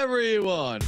whatever you want.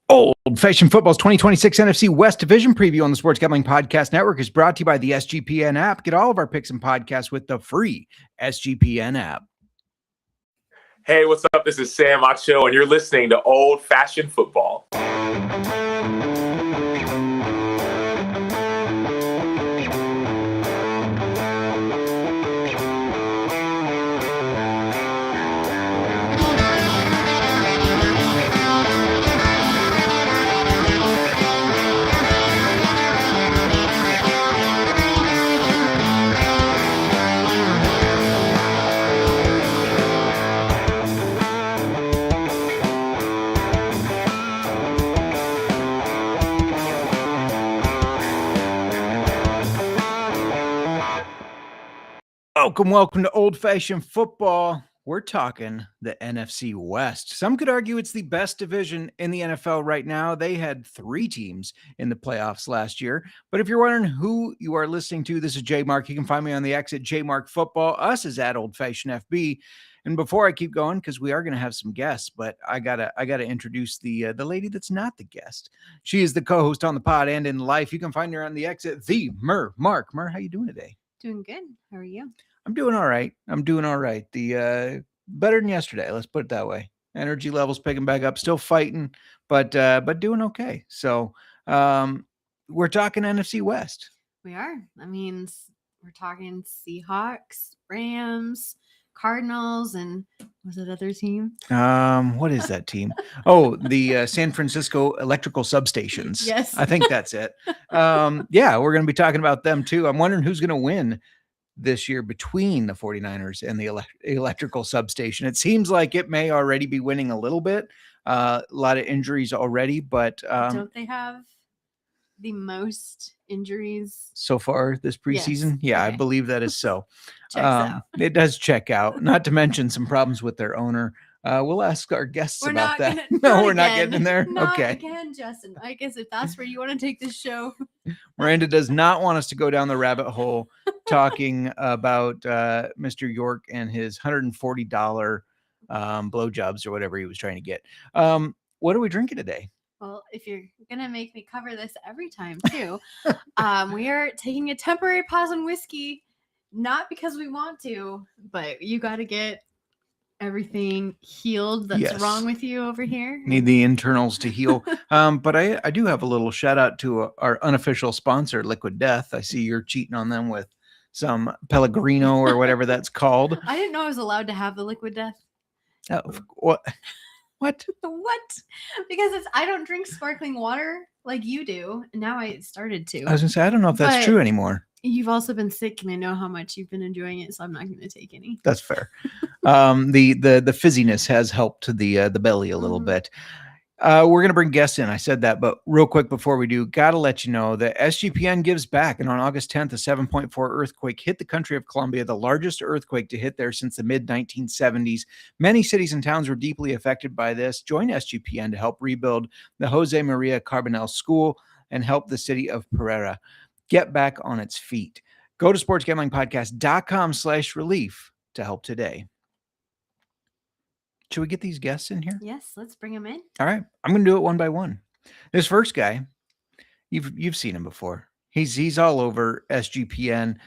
Old-Fashioned Football's 2026 NFC West Division preview on the Sports Gambling Podcast Network is brought to you by the SGPN app. Get all of our picks and podcasts with the free SGPN app. Hey, what's up? This is Sam Acho, and you're listening to Old Fashioned Football. Welcome to Old Fashioned Football. We're talking the NFC West. Some could argue it's the best division in the NFL right now. They had 3 teams in the playoffs last year. But if you're wondering who you are listening to, this is JMark. You can find me on the X at JMark Football. Us is at Old Fashioned FB. And before I keep going, because we are going to have some guests, but I gotta introduce the lady that's not the guest. She is the co-host on the pod and in life. You can find her on the X at the Mir. Mark, how you doing today? Doing good. How are you? I'm doing all right. The better than yesterday. Let's put it that way. Energy levels picking back up, still fighting, but doing okay. So we're talking NFC West. We are. That means we're talking Seahawks, Rams, Cardinals, and what's that other team? What is that team? Oh, the San Francisco Electrical Substations. Yes. I think that's it. Yeah, we're going to be talking about them too. I'm wondering who's going to win this year between the 49ers and the electrical substation. It seems like it may already be winning a little bit. A lot of injuries already, but don't they have the most injuries so far this preseason? Yes. Yeah, Okay. I believe that is so. Checks out. It does check out, not to mention some problems with their owner. We'll ask our guests We're about not that. gonna, No, not we're not again. getting in there. Not Okay. again, Justin. I guess if that's where you want to take this show. Miranda does not want us to go down the rabbit hole talking about Mr. York and his $140 blowjobs or whatever he was trying to get. What are we drinking today? Well, if you're going to make me cover this every time too, we are taking a temporary pause on whiskey, not because we want to, but you got to get everything healed that's Yes. wrong with you over here. Need the internals to heal. But I do have a little shout out to our unofficial sponsor, Liquid Death. I see you're cheating on them with some Pellegrino or whatever that's called. I didn't know I was allowed to have the Liquid Death. Oh, what? What? Because I don't drink sparkling water like you do. And now I started to. I was gonna say I don't know if that's But true anymore. You've also been sick, and I know how much you've been enjoying it, so I'm not going to take any. That's fair. The fizziness has helped the belly a little bit. We're going to bring guests in. I said that, but real quick before we do, got to let you know that SGPN gives back. And on August 10th, a 7.4 earthquake hit the country of Colombia, the largest earthquake to hit there since the mid-1970s. Many cities and towns were deeply affected by this. Join SGPN to help rebuild the Jose Maria Carbonell School and help the city of Pereira get back on its feet. Go to sportsgamblingpodcast.com/relief to help today. Should we get these guests in here? Yes, let's bring them in. All right. I'm going to do it one by one. This first guy, you've seen him before. He's all over SGPN.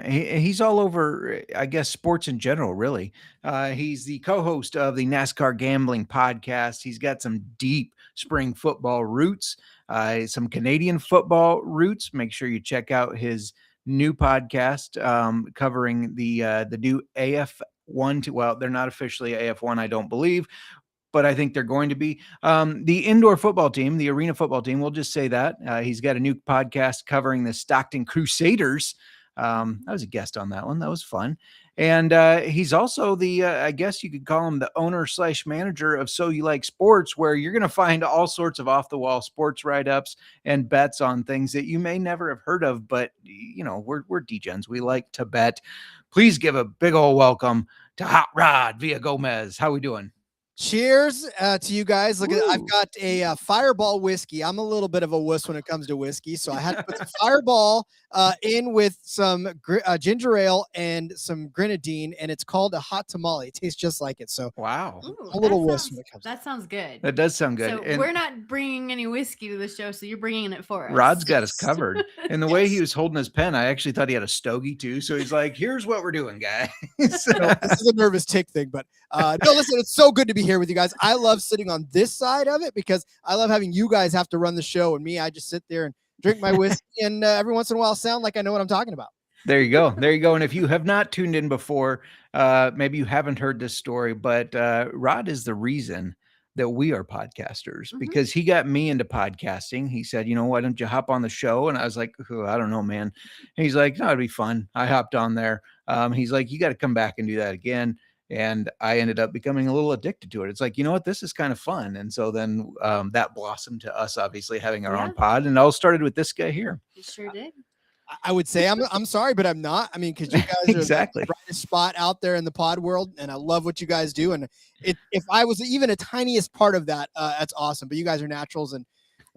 He's all over, I guess, sports in general, really. He's the co-host of the NASCAR Gambling Podcast. He's got some deep spring football roots, some Canadian football roots. Make sure you check out his new podcast covering the new AF1. Well, they're not officially AF1, I don't believe, but I think they're going to be the indoor football team, the arena football team. We'll just say that. He's got a new podcast covering the Stockton Crusaders. I was a guest on that one. That was fun. And he's also the, I guess you could call him the owner/manager of So You Like Sports, where you're going to find all sorts of off-the-wall sports write-ups and bets on things that you may never have heard of, but, you know, we're degens. We like to bet. Please give a big old welcome to Hot Rod Villagomez. How we doing? Cheers to you guys. Look, I've got a Fireball whiskey. I'm a little bit of a wuss when it comes to whiskey, so I had to put the Fireball in with some ginger ale and some grenadine, and it's called a hot tamale. It tastes just like it. So wow, Ooh, a little wuss when it comes. That sounds good. That does sound good. So And we're not bringing any whiskey to the show, so you're bringing it for us. Rod's got us covered. And the way he was holding his pen, I actually thought he had a stogie too. So he's like, "Here's what we're doing, guys." This is a nervous tick thing, but no, listen, it's so good to be here with you guys. I love sitting on this side of it because I love having you guys have to run the show, and me, I just sit there and drink my whiskey and every once in a while sound like I know what I'm talking about. There you go. There you go. And if you have not tuned in before, maybe you haven't heard this story, but Rod is the reason that we are podcasters because he got me into podcasting. He said, you know, why don't you hop on the show? And I was like, oh, I don't know, man. And he's like, no, it'd be fun. I hopped on there. He's like, you got to come back and do that again. And I ended up becoming a little addicted to it. It's like, you know what, this is kind of fun. And so then that blossomed to us, obviously, having our own pod. And it all started with this guy here. You sure did. I would say I'm sorry, but I'm not. I mean, because you guys exactly. are the brightest spot out there in the pod world, and I love what you guys do. And if I was even a tiniest part of that, that's awesome. But you guys are naturals, and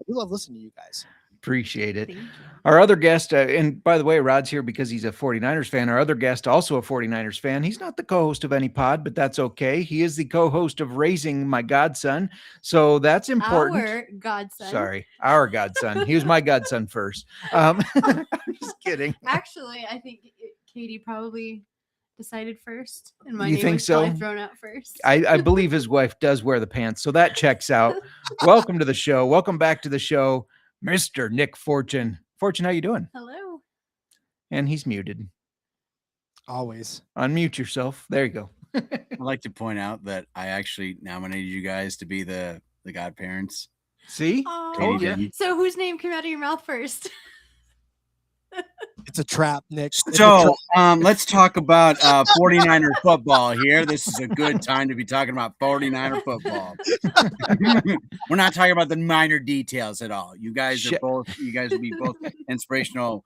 we love listening to you guys. Appreciate it. Our other guest, and by the way, Rod's here because he's a 49ers fan. Our other guest, also a 49ers fan. He's not the co-host of any pod, but that's okay. He is the co-host of Raising My Godson. So that's important. Our godson. Sorry, our godson. He was my godson first. I'm just kidding. Actually, I think Katie probably decided first. And my You name think was so? probably thrown out first. I believe his wife does wear the pants. So that checks out. Welcome to the show. Welcome back to the show, Mr. Nick Fortune. Fortune, how you doing? Hello. And he's muted. Always. Unmute yourself. There you go. I'd like to point out that I actually nominated you guys to be the godparents. See? Oh, yeah. So whose name came out of your mouth first? It's a trap, Nick. It's a So trap. let's talk about 49er football here. This is a good time to be talking about 49er football. We're not talking about the minor details at all. You guys will be both inspirational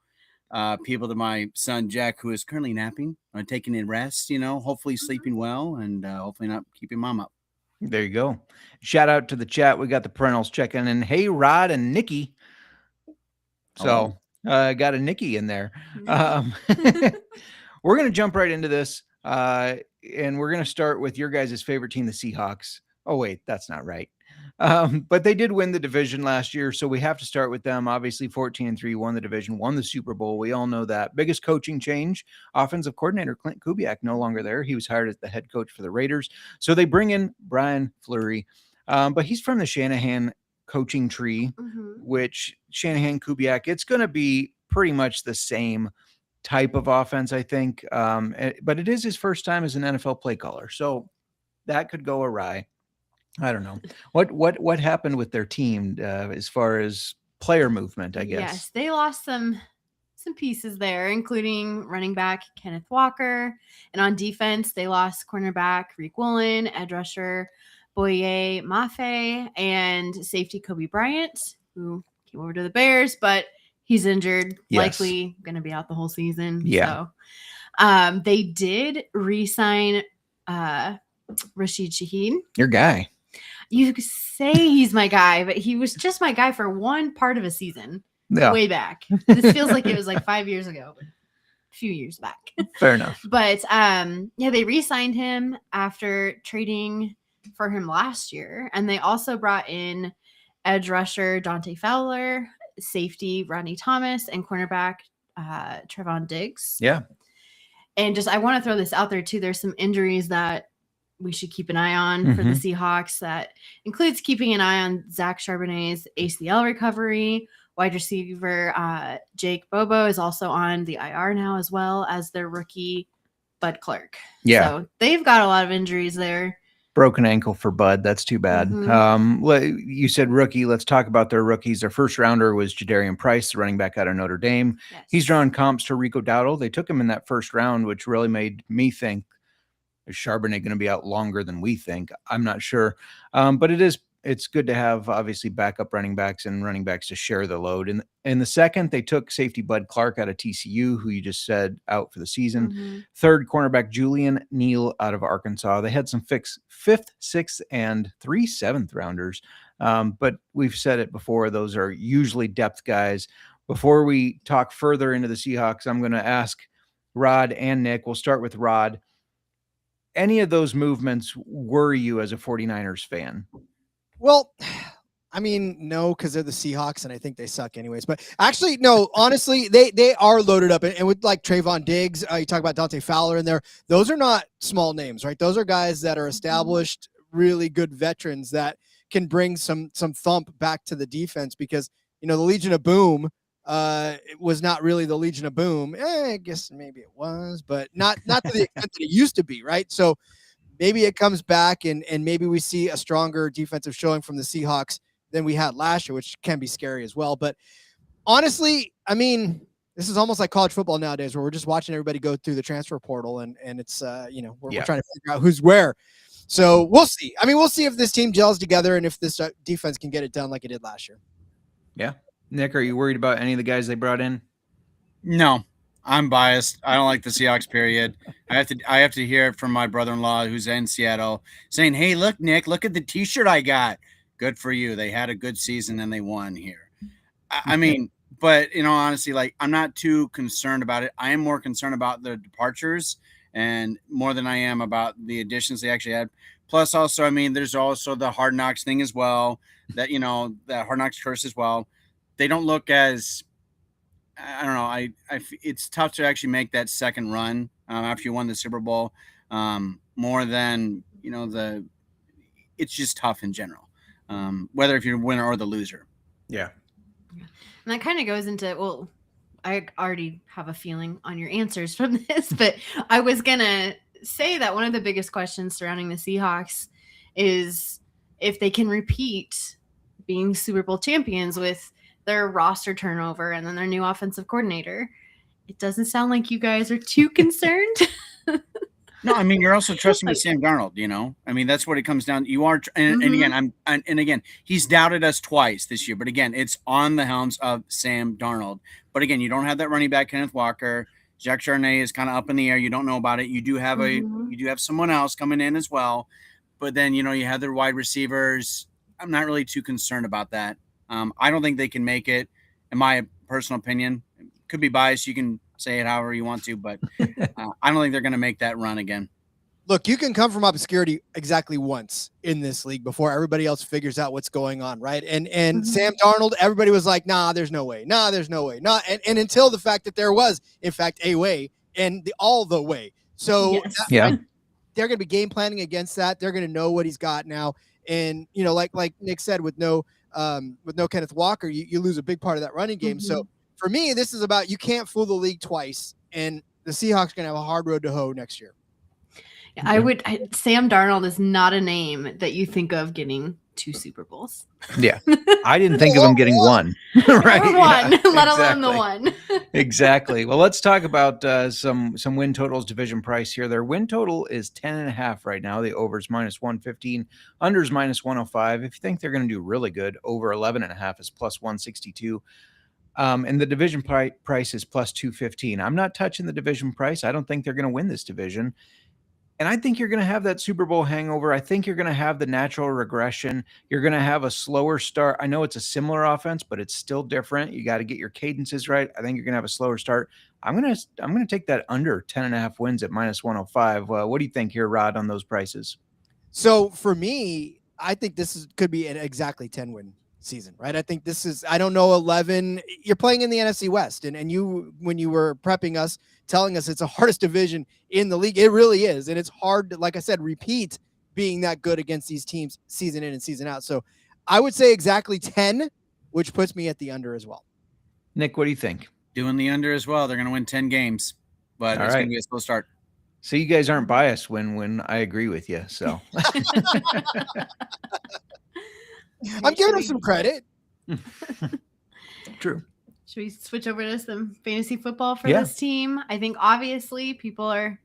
people to my son Jack, who is currently napping, taking a rest, hopefully sleeping well, and hopefully not keeping mom up. There you go. Shout out to the chat. We got the parentals checking in. Hey, Rod and Nikki. So got a Nikki in there. We're going to jump right into this. And we're going to start with your guys' favorite team, the Seahawks. Oh, wait, that's not right. But they did win the division last year, so we have to start with them. Obviously, 14-3, won the division, won the Super Bowl. We all know that. Biggest coaching change, offensive coordinator Clint Kubiak no longer there. He was hired as the head coach for the Raiders. So they bring in Brian Fleury, but he's from the Shanahan coaching tree, which Shanahan, Kubiak, it's going to be pretty much the same type of offense, I think. But it is his first time as an NFL play caller, so that could go awry. I don't know what happened with their team as far as player movement, I guess. Yes, they lost some pieces there, including running back Kenneth Walker, and on defense they lost cornerback Reek Woolen, edge rusher Boye Mafe, and safety Kobe Bryant, who came over to the Bears, but he's injured, likely going to be out the whole season. Yeah. So they did re-sign Rashid Shaheed. Your guy. You could say he's my guy, but he was just my guy for one part of a season way back. This feels like it was like 5 years ago, but a few years back. Fair enough. But they re-signed him after trading for him last year, and they also brought in edge rusher Dante Fowler, safety Rodney Thomas and cornerback Trevon Diggs. Yeah. And just I want to throw this out there too. There's some injuries that we should keep an eye on for the Seahawks. That includes keeping an eye on Zach Charbonnet's ACL recovery. Wide receiver Jake Bobo is also on the IR now, as well as their rookie Bud Clark. Yeah. So they've got a lot of injuries there. Broken ankle for Bud. That's too bad. You said rookie. Let's talk about their rookies. Their first rounder was Jadarian Price, the running back out of Notre Dame. Yes. He's drawn comps to Rico Dowdle. They took him in that first round, which really made me think, is Charbonnet going to be out longer than we think? I'm not sure. But it's good to have obviously backup running backs and running backs to share the load. And in the second, they took safety Bud Clark out of TCU, who you just said out for the season. Third, cornerback Julian Neal out of Arkansas. They had some fifth, sixth, and 3 seventh rounders. But we've said it before, those are usually depth guys. Before we talk further into the Seahawks, I'm going to ask Rod and Nick. We'll start with Rod. Any of those movements worry you as a 49ers fan? Well, I mean, no, because they're the Seahawks, and I think they suck anyways. But actually, no, honestly, they are loaded up. And with like Trayvon Diggs, you talk about Dante Fowler in there. Those are not small names, right? Those are guys that are established, really good veterans that can bring some thump back to the defense because, you know, the Legion of Boom it was not really the Legion of Boom. I guess maybe it was, but not to the extent that it used to be, right? So maybe it comes back and maybe we see a stronger defensive showing from the Seahawks than we had last year, which can be scary as well. But honestly, I mean, this is almost like college football nowadays where we're just watching everybody go through the transfer portal and it's, we're trying to figure out who's where. So we'll see. I mean, we'll see if this team gels together and if this defense can get it done like it did last year. Yeah. Nick, are you worried about any of the guys they brought in? No, I'm biased. I don't like the Seahawks, period. I have to hear it from my brother-in-law who's in Seattle saying, hey, look, Nick, look at the T-shirt I got. Good for you. They had a good season and they won here. I mean, but, honestly, like, I'm not too concerned about it. I am more concerned about the departures and more than I am about the additions they actually had. Plus, also, I mean, there's also the Hard Knocks thing as well, that, that Hard Knocks curse as well. They don't look as, I don't know, it's tough to actually make that second run after you won the Super Bowl more than, it's just tough in general, whether if you're the winner or the loser. Yeah. And that kind of goes into, well, I already have a feeling on your answers from this, but I was going to say that one of the biggest questions surrounding the Seahawks is if they can repeat being Super Bowl champions with their roster turnover and then their new offensive coordinator. It doesn't sound like you guys are too concerned. No, I mean, you're also trusting with Sam Darnold, I mean, that's what it comes down. You are, and again, he's doubted us twice this year, but again, it's on the helms of Sam Darnold. But again, you don't have that running back, Kenneth Walker. Jacques Charbonnet is kind of up in the air. You don't know about it. You do have you do have someone else coming in as well. But then, you have their wide receivers. I'm not really too concerned about that. I don't think they can make it, in my personal opinion. Could be biased. You can say it however you want to, but I don't think they're going to make that run again. Look, you can come from obscurity exactly once in this league before everybody else figures out what's going on, right? And Sam Darnold, everybody was like, nah, there's no way. Nah, there's no way. Nah, and until the fact that there was, in fact, a way and all the way. So they're going to be game planning against that. They're going to know what he's got now. And, like Nick said, with no Kenneth Walker, you lose a big part of that running game. So for me, this is about, you can't fool the league twice, and the Seahawks are going to have a hard road to hoe next year. Sam Darnold is not a name that you think of getting 2 Super Bowls. Yeah. I didn't think of him getting one. Right. Or one, let alone the one. Exactly. Well, let's talk about some win totals, division price here. Their win total is 10.5 right now. The overs -115, unders -105. If you think they're going to do really good, over 11.5 is +162. And the division price is +215. I'm not touching the division price. I don't think they're going to win this division. And I think you're going to have that Super Bowl hangover. I think you're going to have the natural regression. You're going to have a slower start. I know it's a similar offense, but it's still different. You got to get your cadences right. I think you're going to have a slower start. I'm going to take that under 10.5 wins at -105. What do you think here, Rod, on those prices? So for me, I think this could be an exactly 10 win season, right? I think this is, I don't know, 11. You're playing in the NFC West, and you, when you were prepping us, telling us it's the hardest division in the league, it really is, and it's hard to, like I said, repeat being that good against these teams season in and season out. So I would say exactly 10, which puts me at the under as well. Nick, what do you think? Doing the under as well. They're going to win 10 games, but it's going to be a slow start. So you guys aren't biased when I agree with you. So I'm giving him some credit. True. Should we switch over to some fantasy football for this team? I think obviously people are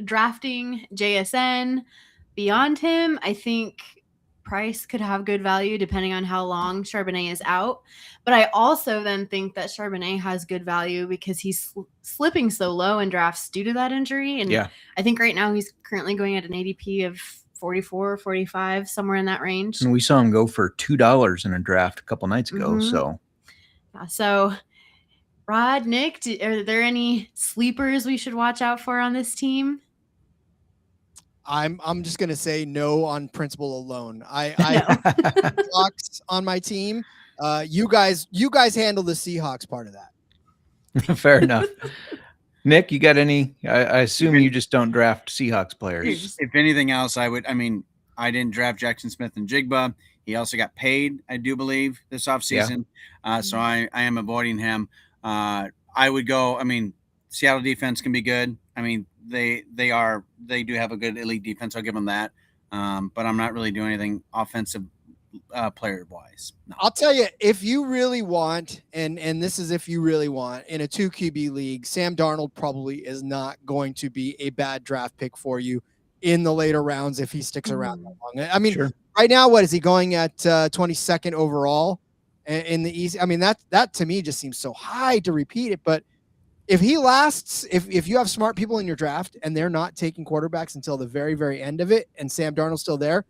drafting JSN. Beyond him, I think Price could have good value depending on how long Charbonnet is out. But I also then think that Charbonnet has good value because he's slipping so low in drafts due to that injury. And I think right now he's currently going at an ADP of 44, 45, somewhere in that range. And we saw him go for $2 in a draft a couple nights ago. So Rod, Nick, are there any sleepers we should watch out for on this team? I'm just gonna say no on principle alone. I Seahawks on my team. You guys handle the Seahawks part of that. Fair enough. Nick, you got any? I assume you just don't draft Seahawks players. If anything else, I didn't draft Jackson Smith and Jigba. He also got paid, I do believe, this offseason. So I am avoiding him. I would go. I mean, Seattle defense can be good. I mean, they do have a good elite defense. I'll give them that. But I'm not really doing anything offensive player wise. No. I'll tell you, if you really want, and this is if you really want, in a 2 QB league, Sam Darnold probably is not going to be a bad draft pick for you in the later rounds if he sticks around that long. I mean, right now, what is he going at 22nd overall in the East? I mean, that to me just seems so high to repeat it, but if he lasts, if you have smart people in your draft and they're not taking quarterbacks until the very, very end of it and Sam Darnold's still there,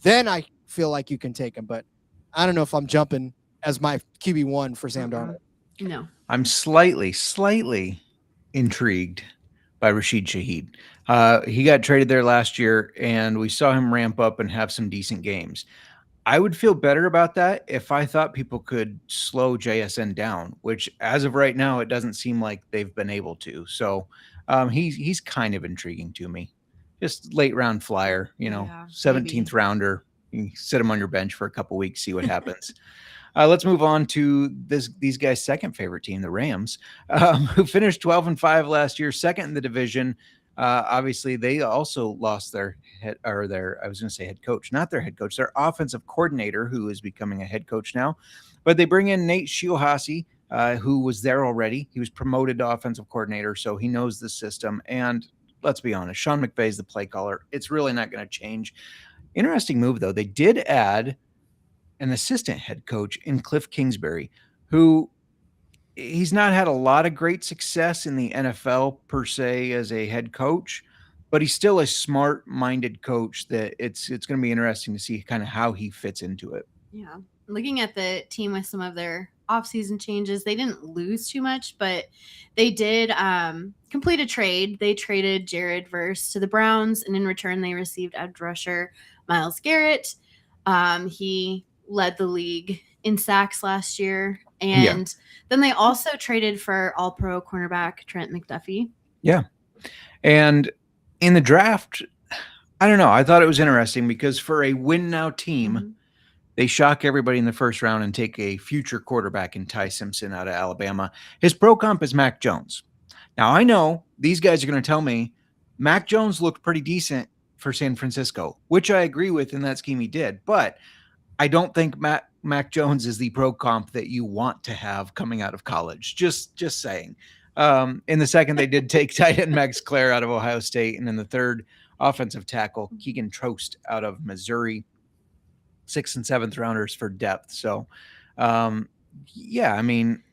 then I feel like you can take him. But I don't know if I'm jumping as my QB1 for Sam Darnold. No. I'm slightly intrigued by Rashid Shaheed. He got traded there last year, and we saw him ramp up and have some decent games. I would feel better about that if I thought people could slow JSN down, which as of right now, it doesn't seem like they've been able to. So he's kind of intriguing to me. Just late round flyer, 17th rounder. You can sit him on your bench for a couple weeks, see what happens. Let's move on to these guys' second favorite team, the Rams, who finished 12-5 last year, second in the division. Obviously, they also lost their head coach, not their head coach, their offensive coordinator, who is becoming a head coach now. But they bring in Nate Shiohasi, who was there already. He was promoted to offensive coordinator, so he knows the system. And let's be honest, Sean McVay is the play caller. It's really not going to change. Interesting move, though. They did add an assistant head coach in Cliff Kingsbury, who he's not had a lot of great success in the NFL per se as a head coach, but he's still a smart-minded coach that it's going to be interesting to see kind of how he fits into it. Yeah. Looking at the team with some of their offseason changes, they didn't lose too much, but they did complete a trade. They traded Jared Verse to the Browns, and in return, they received edge rusher Myles Garrett. He led the league in sacks last year. And then they also traded for all-pro cornerback Trent McDuffie. Yeah. And in the draft, I don't know. I thought it was interesting because for a win-now team, they shock everybody in the first round and take a future quarterback in Ty Simpson out of Alabama. His pro comp is Mac Jones. Now, I know these guys are going to tell me Mac Jones looked pretty decent for San Francisco, which I agree with in that scheme he did. But I don't think Mac Jones is the pro comp that you want to have coming out of college. Just saying. In the second, they did take tight end Max Clare out of Ohio State. And in the third, offensive tackle Keegan Trost out of Missouri. 6th and 7th rounders for depth. So, I mean,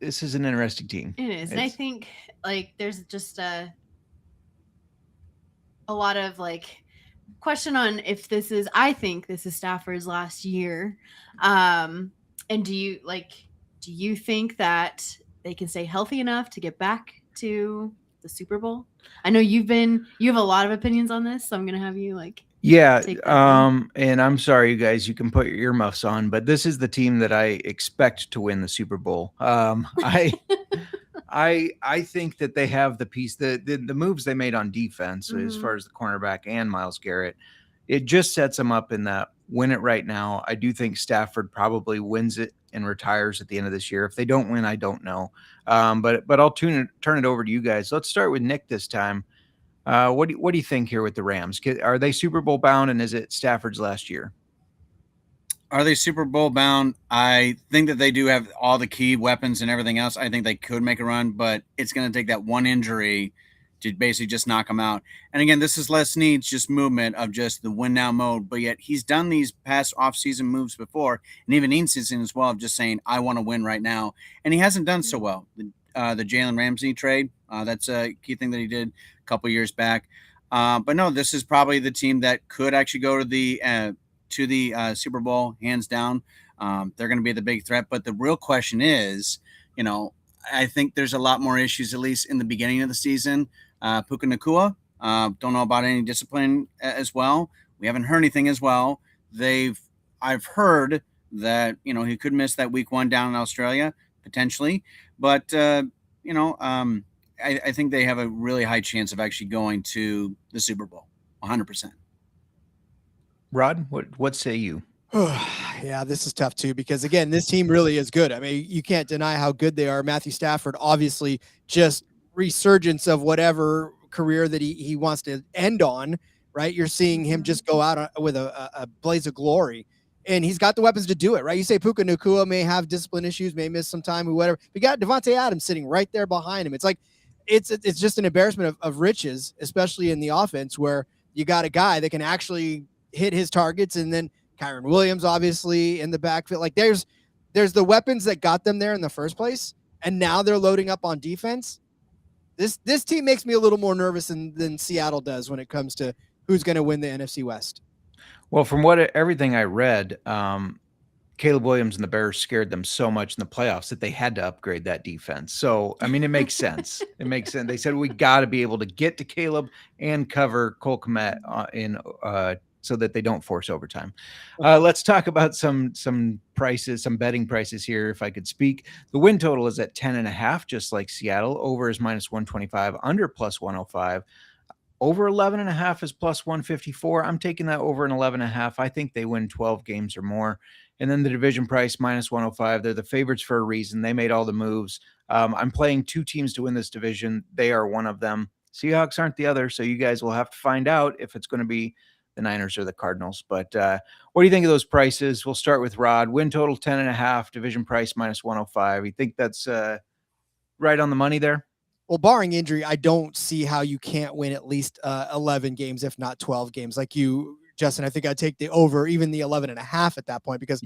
this is an interesting team. It is. And I think, there's just a lot of, question on if I think this is Stafford's last year. And do you think that they can stay healthy enough to get back to the Super Bowl? I know you have a lot of opinions on this, so I'm going to have you Yeah, take that one. and I'm sorry, you guys, you can put your earmuffs on, but this is the team that I expect to win the Super Bowl. I think that they have the piece, the moves they made on defense as Mhm. far as the cornerback and Myles Garrett. It just sets them up in that win it right now. I do think Stafford probably wins it and retires at the end of this year. If they don't win, I don't know. But I'll turn it over to you guys. Let's start with Nick this time. What do you think here with the Rams? Are they Super Bowl bound, and is it Stafford's last year? Are they Super Bowl bound? I think that they do have all the key weapons and everything else. I think they could make a run, but it's going to take that one injury to basically just knock them out. And again, this is Les Snead's just movement of just the win now mode, but yet he's done these past offseason moves before, and even in season as well, of just saying, I want to win right now. And he hasn't done so well. The Jalen Ramsey trade, that's a key thing that he did a couple years back. But no, this is probably the team that could actually go to the Super Bowl, hands down. They're going to be the big threat. But the real question is, I think there's a lot more issues, at least in the beginning of the season. Puka Nacua, don't know about any discipline as well. We haven't heard anything as well. I've heard that, he could miss that week 1 down in Australia, potentially. But, I think they have a really high chance of actually going to the Super Bowl, 100%. Rod, what say you? Yeah, this is tough too, because again, this team really is good. I mean, you can't deny how good they are. Matthew Stafford, obviously, just resurgence of whatever career that he wants to end on, right? You're seeing him just go out with a blaze of glory, and he's got the weapons to do it, right? You say Puka Nacua may have discipline issues, may miss some time or whatever. We got Davante Adams sitting right there behind him. It's like, it's just an embarrassment of riches, especially in the offense, where you got a guy that can actually hit his targets, and then Kyron Williams, obviously, in the backfield. Like there's the weapons that got them there in the first place, and now they're loading up on defense. This team makes me a little more nervous than Seattle does when it comes to who's going to win the NFC West. Well, from everything I read, Caleb Williams and the Bears scared them so much in the playoffs that they had to upgrade that defense. So, I mean, it makes sense. It makes sense. They said we got to be able to get to Caleb and cover Cole Kmet so that they don't force overtime. Let's talk about some prices, some betting prices here, if I could speak. The win total is at 10.5, just like Seattle. Over is -125, under +105. Over 11.5 is +154. I'm taking that over an 11.5. I think they win 12 games or more. And then the division price -105. They're the favorites for a reason. They made all the moves. I'm playing 2 teams to win this division. They are one of them. Seahawks aren't the other, so you guys will have to find out if it's going to be the Niners or the Cardinals. But what do you think of those prices? We'll start with Rod. Win total 10.5, division price -105. You think that's right on the money there? Well, barring injury, I don't see how you can't win at least 11 games, if not 12 games. Like you, Justin, I think I'd take the over, even the 11.5 at that point, because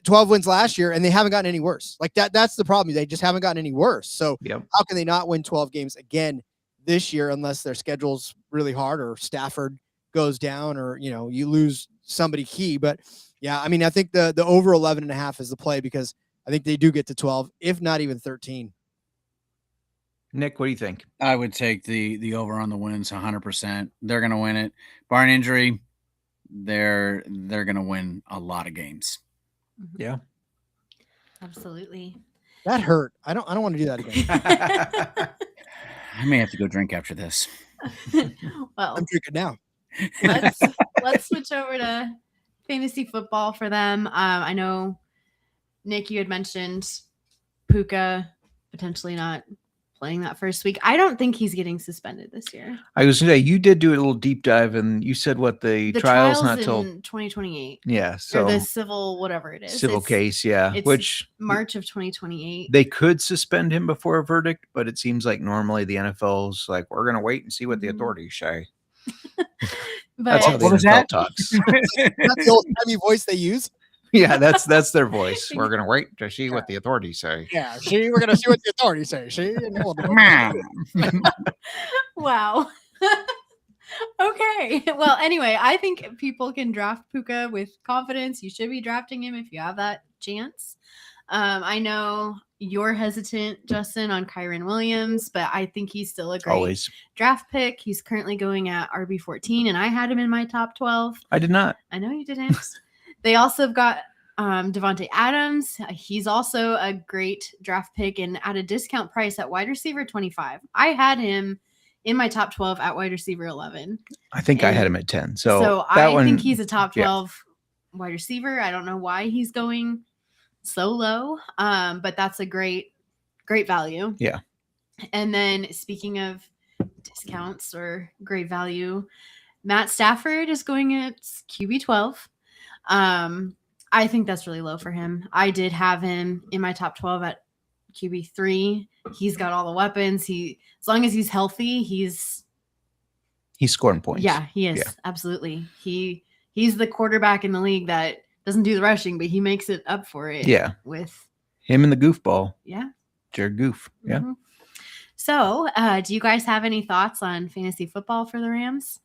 12 wins last year and they haven't gotten any worse. Like that's the problem. They just haven't gotten any worse. So how can they not win 12 games again this year unless their schedule's really hard or Stafford goes down or, you lose somebody key. But yeah, I mean, I think the over 11.5 is the play, because I think they do get to 12, if not even 13. Nick, what do you think? I would take the over on the wins 100%. They're going to win it. Barring injury, they're going to win a lot of games. Yeah. Absolutely. That hurt. I don't want to do that again. I may have to go drink after this. Well, I'm drinking now. Let's switch over to fantasy football for them. I know, Nick, you had mentioned Puka potentially not playing that first week. I don't think he's getting suspended this year. I was going to say, you did do a little deep dive, and you said what the trial's not till 2028. Yeah, so or the civil whatever it is. Civil case, yeah. It's which March of 2028. They could suspend him before a verdict, but it seems like normally the NFL's like, we're going to wait and see what the authorities say. That's how the NFL talks. That's the old-timey voice they use. Yeah, that's their voice. We're going to wait to see what the authorities say. Yeah, we're going to see what the authorities say. Wow. Okay. Well, anyway, I think people can draft Puka with confidence. You should be drafting him if you have that chance. I know you're hesitant, Justin, on Kyren Williams, but I think he's still a great Always. draft pick. He's currently going at RB14, and I had him in my top 12. I did not. I know you didn't. They also have got Davante Adams. He's also a great draft pick and at a discount price at wide receiver 25. I had him in my top 12 at wide receiver 11. I think I had him at 10. So I think he's a top 12 wide receiver. I don't know why he's going so low, but that's a great value. Yeah. And then speaking of discounts or great value, Matt Stafford is going at QB 12. I think that's really low for him. I did have him in my top 12 at QB 3. He's got all the weapons. As long as he's healthy, he's scoring points. Yeah, he is. Yeah. Absolutely. He's the quarterback in the league that doesn't do the rushing, but he makes it up for it. Yeah. With him and the goofball. Yeah. Jared Goof. Yeah. Mm-hmm. So, do you guys have any thoughts on fantasy football for the Rams?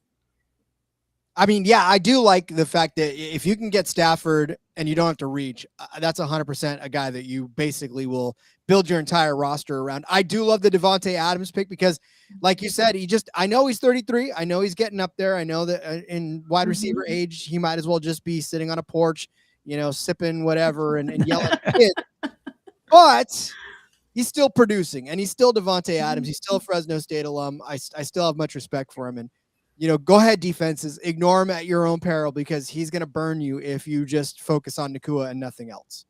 I mean, yeah, I do like the fact that if you can get Stafford and you don't have to reach, that's 100% a guy that you basically will build your entire roster around. I do love the Davante Adams pick because, like you said, I know he's 33. I know he's getting up there. I know that in wide receiver age, he might as well just be sitting on a porch, sipping whatever and yelling at kids. But he's still producing, and he's still Davante Adams. He's still a Fresno State alum. I still have much respect for him, and go ahead, defenses. Ignore him at your own peril because he's going to burn you if you just focus on Nakua and nothing else.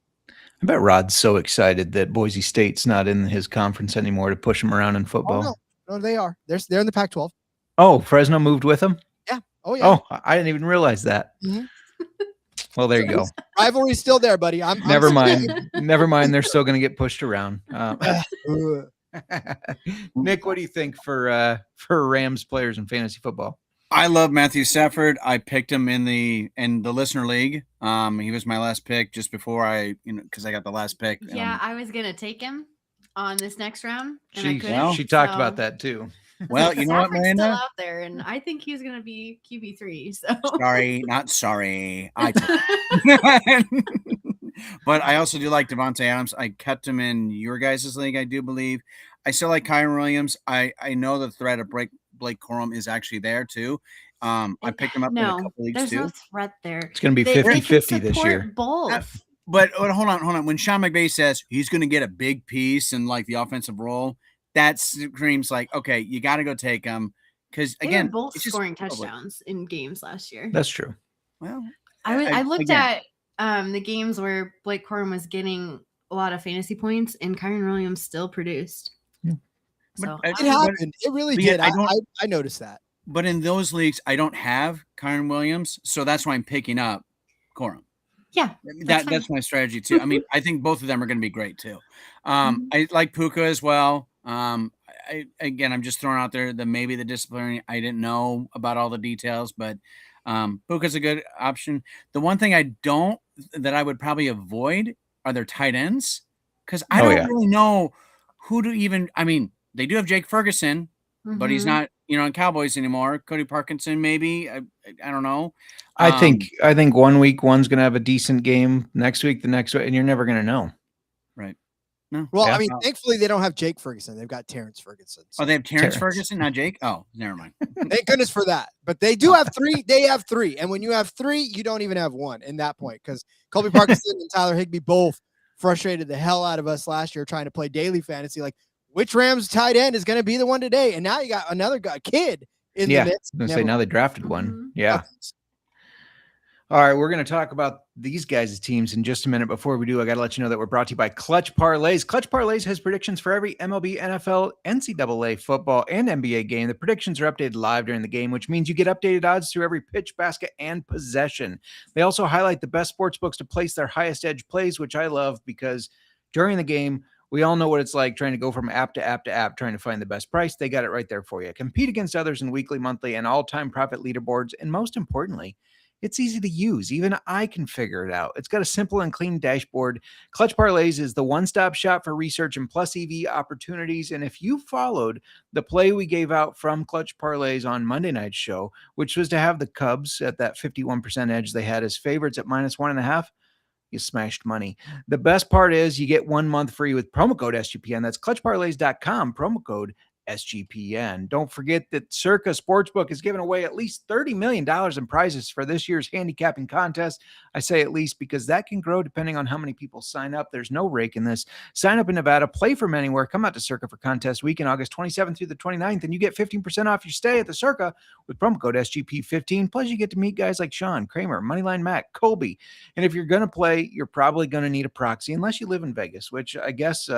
I bet Rod's so excited that Boise State's not in his conference anymore to push him around in football. No, they are. They're in the Pac-12. Oh, Fresno moved with them? Yeah. Oh, yeah. Oh, I didn't even realize that. Mm-hmm. Well, there you go. Rivalry's still there, buddy. Never mind. Never mind. They're still going to get pushed around. Nick, what do you think for Rams players in fantasy football? I love Matthew Stafford. I picked him in the listener league. He was my last pick just before because I got the last pick. Yeah, I was gonna take him on this next round. And she talked about that too. Well, you know what, Miranda? Still out there, and I think he's gonna be QB3. So not sorry. But I also do like Davante Adams. I kept him in your guys' league, I do believe. I still like Kyren Williams. I know the threat of Blake Corum is actually there too. I picked him up in a couple leagues there's too. No threat there. It's going to be 50-50 this year. Both. But hold on. When Sean McVay says he's going to get a big piece in like the offensive role, that screams like, okay, you got to go take him. Because again, they were both scoring touchdowns in games last year. That's true. Well, I looked at the games where Blake Corum was getting a lot of fantasy points, and Kyren Williams still produced. Yeah. So it happened. It really did. I noticed that. But in those leagues, I don't have Kyren Williams, so that's why I'm picking up Corum. Yeah, that's my strategy too. I mean, I think both of them are going to be great too. I like Puka as well. I'm just throwing out there that maybe the disciplinary, I didn't know about all the details, but Puka's a good option. The one thing that I would probably avoid are their tight ends, because I don't really know who to even. I mean, they do have Jake Ferguson, but he's not, in Cowboys anymore. Cody Parkinson, maybe. I don't know. I think 1 week one's going to have a decent game. Next week, the next week, and you're never going to know. Right. No. Well, I mean, thankfully they don't have Jake Ferguson. They've got Terrence Ferguson. So. Oh, they have Terrence Ferguson, not Jake? Oh, never mind. Thank goodness for that. But they do have three. They have three. And when you have three, you don't even have one in that point, because Colby Parkinson and Tyler Higbee both frustrated the hell out of us last year trying to play daily fantasy. Like, which Rams tight end is going to be the one today? And now you got another kid in the midst. I was going to say, now they drafted one. Yeah. All right, we're going to talk about these guys' teams in just a minute. Before we do, I got to let you know that we're brought to you by Clutch Parlays. Clutch Parlays has predictions for every MLB, NFL, NCAA football, and NBA game. The predictions are updated live during the game, which means you get updated odds through every pitch, basket, and possession. They also highlight the best sports books to place their highest edge plays, which I love because during the game, we all know what it's like trying to go from app to app to app, trying to find the best price. They got it right there for you. Compete against others in weekly, monthly, and all-time profit leaderboards. And most importantly, it's easy to use. Even I can figure it out. It's got a simple and clean dashboard. Clutch Parlays is the one-stop shop for research and plus EV opportunities. And if you followed the play we gave out from Clutch Parlays on Monday night's show, which was to have the Cubs at that 51% edge they had as favorites at -1.5, you smashed money. The best part is you get 1 month free with promo code SGPN. That's clutchparlays.com, promo code SGPN. Don't forget that Circa Sportsbook is giving away at least $30 million in prizes for this year's handicapping contest. I say at least because that can grow depending on how many people sign up. There's no rake in this. Sign up in Nevada, play from anywhere. Come out to Circa for contest weekend, August 27th through the 29th, and you get 15% off your stay at the Circa with promo code SGP15. Plus, you get to meet guys like Sean, Kramer, Moneyline Mac, Colby. And if you're going to play, you're probably going to need a proxy, unless you live in Vegas, which I guess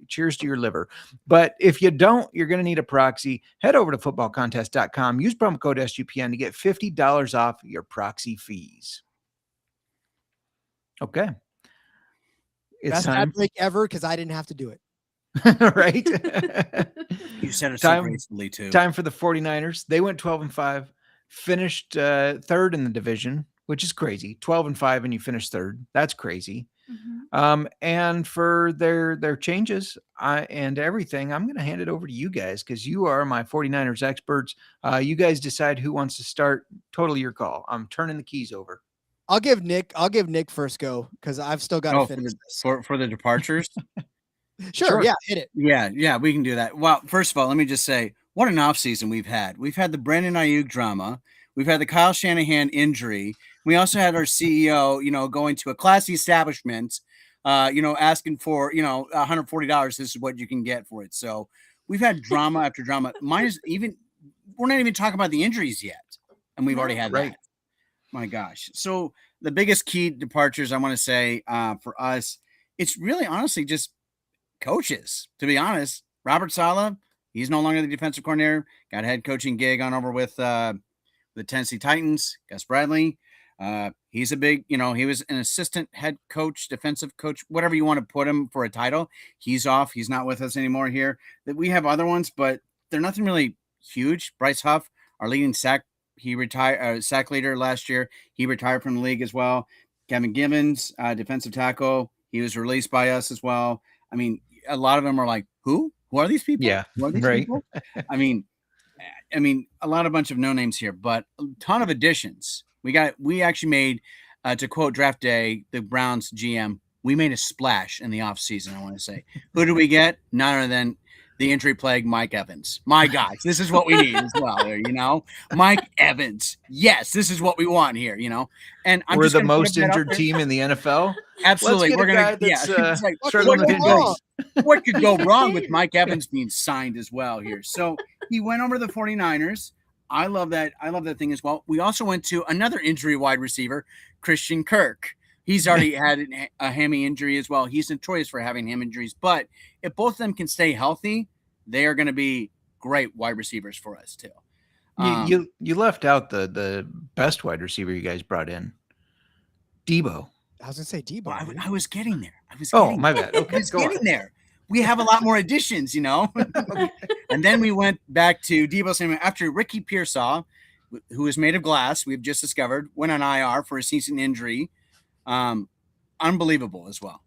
cheers to your liver. But if you don't, you're going to need a proxy. Head over to footballcontest.com. Use promo code SGPN to get $50 off your proxy fees. Okay. It's Best time. ad break ever because I didn't have to do it. Right? You said it so gracefully too. Time for the 49ers. They went 12-5, finished third in the division, which is crazy. 12-5 and you finished third. That's crazy. Mm-hmm. And for their changes and everything, I'm going to hand it over to you guys because you are my 49ers experts. You guys decide who wants to start. Totally your call. I'm turning the keys over. I'll give Nick first go because I've still got to finish this. For the departures. Sure. Yeah, hit it. Yeah, we can do that. Well, first of all, let me just say what an offseason we've had. We've had the Brandon Ayuk drama. We've had the Kyle Shanahan injury. We also had our CEO, going to a classy establishment, asking for, $140. This is what you can get for it. So we've had drama after drama. We're not even talking about the injuries yet. And we've already had that. My gosh. So the biggest key departures I want to say for us, it's really honestly just coaches, to be honest. Robert Saleh, he's no longer the defensive coordinator, got a head coaching gig on over with the Tennessee Titans. Gus Bradley, he's a big, he was an assistant head coach, defensive coach, whatever you want to put him for a title. He's off. He's not with us anymore here. That we have other ones, but they're nothing really huge. Bryce Huff, our leading sack leader last year, he retired from the league as well. Kevin Givens, defensive tackle, he was released by us as well. I mean, a lot of them are like, who are these people? Yeah, who are these right. people? I mean, a bunch of no names here, but a ton of additions. We actually made, to quote Draft Day, the Browns GM, we made a splash in the offseason, I want to say. Who do we get? None other than the injury plague, Mike Evans. My gosh, this is what we need as well there, Mike Evans. Yes, this is what we want here, And we're the most injured team in the NFL. Absolutely. We're going to, what could go wrong with Mike Evans being signed as well here? So he went over to the 49ers. I love that. I love that thing as well. We also went to another injury wide receiver, Christian Kirk. He's already had a hammy injury as well. He's notorious for having ham injuries, but if both of them can stay healthy, they are going to be great wide receivers for us too. You left out the best wide receiver you guys brought in, Debo. I was going to say Debo. Well, I was getting there. My bad. Okay, I was getting there. We have a lot more additions, And then we went back to Debo Samuel after Ricky Pearsall, who is made of glass, we've just discovered, went on IR for a season injury. Unbelievable as well.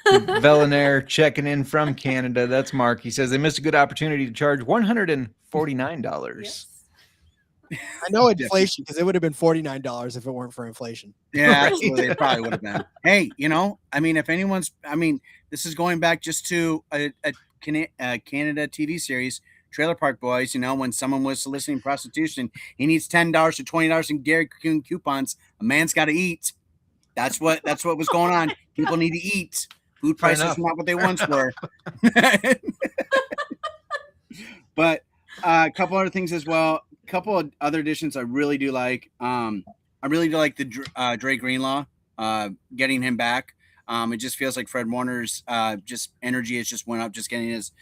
Vellanaire checking in from Canada. That's Mark. He says they missed a good opportunity to charge $149. Yes. I know inflation because it would have been $49 if it weren't for inflation. Yeah, absolutely. It probably would have been. Hey, if anyone's, this is going back just to a Canada TV series, Trailer Park Boys. When someone was soliciting prostitution, he needs $10 to $20 in Dairy Queen coupons. A man's got to eat. That's what was going on. People need to eat. Food prices are not what they once were. But a couple other things as well. A couple of other additions I really do like. I really do like the Dre Greenlaw, getting him back. It just feels like Fred Warner's just energy has just went up, just getting his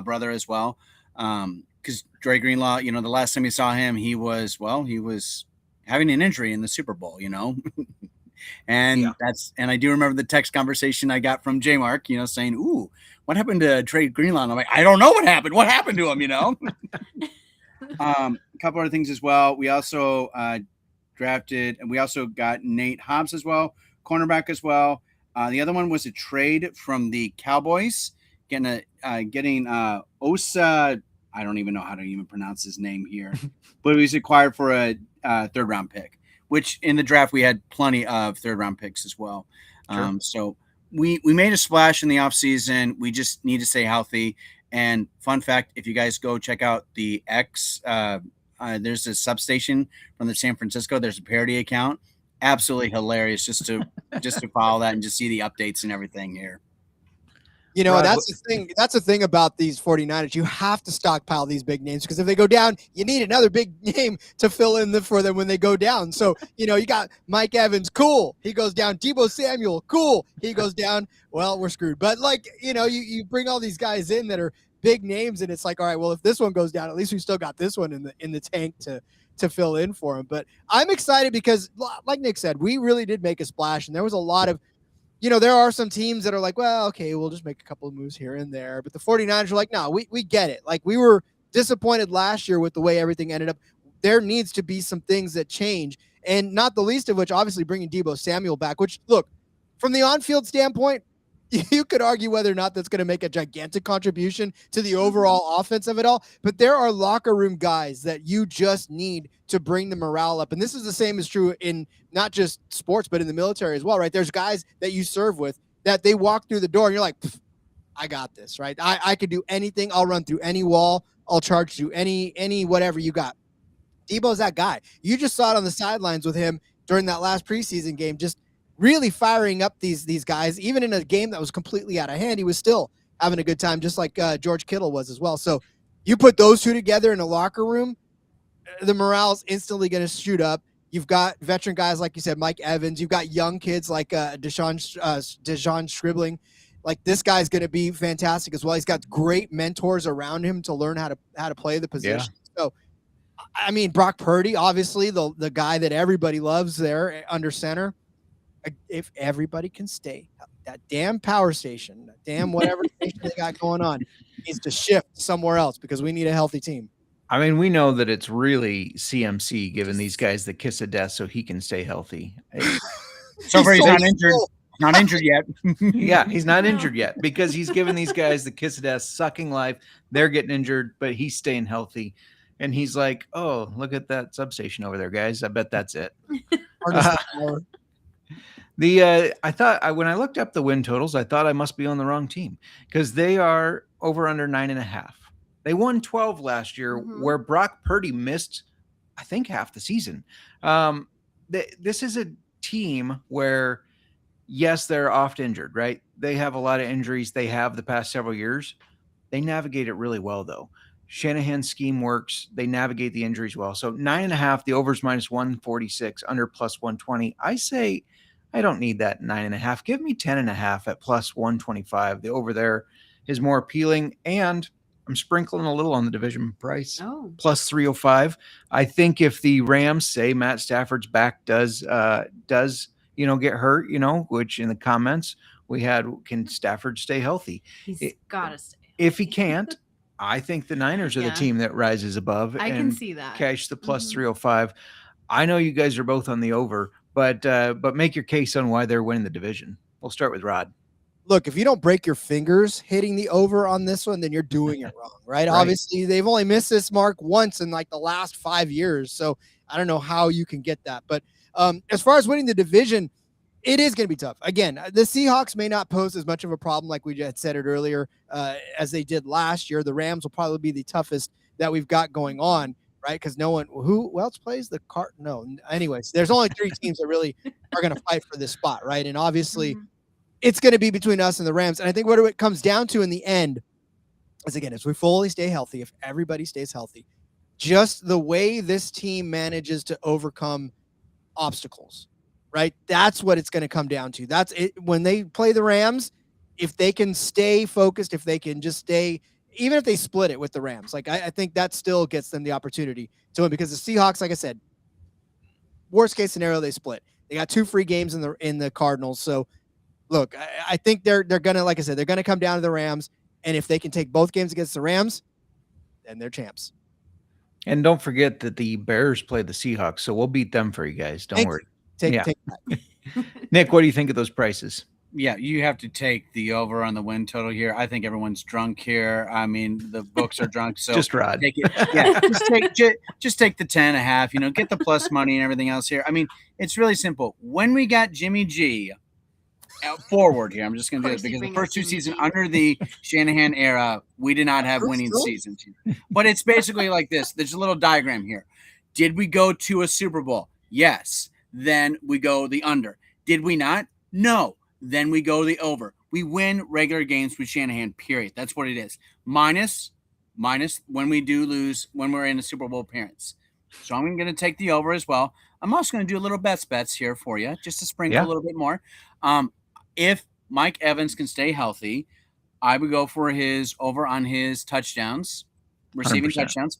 brother as well. Because Dre Greenlaw, the last time you saw him, he was having an injury in the Super Bowl, And I do remember the text conversation I got from JMark, saying, "Ooh, what happened to Dre Greenlaw?" And I'm like, I don't know what happened. What happened to him? A couple other things as well. We also drafted, and we also got Nate Hobbs as well, cornerback as well. The other one was a trade from the Cowboys, getting Osa. I don't even know how to even pronounce his name here, but he was acquired for a third round pick. which in the draft we had plenty of third-round picks as well. Sure. So we made a splash in the offseason. We just need to stay healthy. And fun fact, if you guys go check out the X, there's a substation from the San Francisco. There's a parody account. Absolutely hilarious just to follow that and just see the updates and everything here. You know, Rod, that's the thing. That's the thing about these 49ers. You have to stockpile these big names because if they go down, you need another big name to fill in for them when they go down. So, you know, you got Mike Evans, cool. He goes down. Deebo Samuel, cool. He goes down. Well, we're screwed. But like, you know, you bring all these guys in that are big names, and it's like, all right, well, if this one goes down, at least we still got this one in the tank to fill in for him. But I'm excited because, like Nick said, we really did make a splash, and there was a lot of. You know, there are some teams that are like, well, okay, we'll just make a couple of moves here and there. But the 49ers are like, no, we get it. Like, we were disappointed last year with the way everything ended up. There needs to be some things that change. And not the least of which, obviously, bringing Deebo Samuel back, which, look, from the on-field standpoint, you could argue whether or not that's going to make a gigantic contribution to the overall offense of it all. But there are locker room guys that you just need to bring the morale up. And this is the same as true in not just sports, but in the military as well, right? There's guys that you serve with that they walk through the door and you're like, I got this, right? I could do anything. I'll run through any wall. I'll charge through any whatever you got. Deebo's that guy. You just saw it on the sidelines with him during that last preseason game, just really firing up these guys. Even in a game that was completely out of hand, he was still having a good time, just like George Kittle was as well. So you put those two together in a locker room, the morale's instantly going to shoot up. You've got veteran guys, like you said, Mike Evans. You've got young kids like Deshaun Stribling. Like, this guy's going to be fantastic as well. He's got great mentors around him to learn how to play the position. Yeah. So, I mean, Brock Purdy, obviously the guy that everybody loves there under center. If everybody can stay, that damn power station, that damn whatever station they got going on needs to shift somewhere else because we need a healthy team. I mean, we know that it's really CMC giving these guys the kiss of death so he can stay healthy. So far, he's not injured. Not injured yet. Yeah, he's not injured yet because he's giving these guys the kiss of death, sucking life. They're getting injured, but he's staying healthy. And he's like, oh, look at that substation over there, guys. I bet that's it. I thought when I looked up the win totals, I thought I must be on the wrong team because they are over under 9.5. They won 12 last year, where Brock Purdy missed, I think, half the season. This is a team where, yes, they're oft injured, right? They have a lot of injuries. They have the past several years. They navigate it really well, though. Shanahan's scheme works. They navigate the injuries well. So 9.5, the overs minus 146, under plus 120. I say I don't need that 9.5. Give me 10.5 at plus 125. The over there is more appealing, and I'm sprinkling a little on the division price. Plus 305. I think if the Rams say Matt Stafford's back does get hurt, which in the comments we had, can Stafford stay healthy? He's got to stay. If he can't, I think the Niners are the team that rises above. I can see that. Cash the plus 305. I know you guys are both on the over, but make your case on why they're winning the division. We'll start with Rod. Look, if you don't break your fingers hitting the over on this one, then you're doing it wrong, right? Obviously, they've only missed this mark once in like the last 5 years. So I don't know how you can get that. But as far as winning the division, it is going to be tough. Again, the Seahawks may not pose as much of a problem like we had said it earlier as they did last year. The Rams will probably be the toughest that we've got going on, right? Because who else plays the Cardinals? No. Anyways, there's only 3 teams that really are going to fight for this spot, right? And obviously, it's going to be between us and the Rams. And I think what it comes down to in the end is, again, if we fully stay healthy, if everybody stays healthy, just the way this team manages to overcome obstacles, right? That's what it's going to come down to. That's it. When they play the Rams, if they can stay focused, if they can just stay, even if they split it with the Rams, like I think that still gets them the opportunity to win, because the Seahawks, like I said, worst case scenario, they split. They got 2 free games in the Cardinals. So look, I think they're going to, like I said, they're going to come down to the Rams. And if they can take both games against the Rams, then they're champs. And don't forget that the Bears play the Seahawks, so we'll beat them for you guys. Don't worry. Take that. Nick, what do you think of those prices? Yeah, you have to take the over on the win total here. I think everyone's drunk here. I mean, the books are drunk, so Just Rod. take it. Yeah, just take the 10.5. Get the plus money and everything else here. I mean, it's really simple. When we got Jimmy G forward here, I'm just going to do this because the first 2 seasons under the Shanahan era, we did not have winning seasons. But it's basically like this. There's a little diagram here. Did we go to a Super Bowl? Yes. Then we go the under. Did we not? No. Then we go the over. We win regular games with Shanahan, period. That's what it is. Minus when we do lose when we're in a Super Bowl appearance. So I'm going to take the over as well. I'm also going to do a little bets here for you, just to sprinkle a little bit more. If Mike Evans can stay healthy, I would go for his over on his touchdowns, receiving 100%. Touchdowns.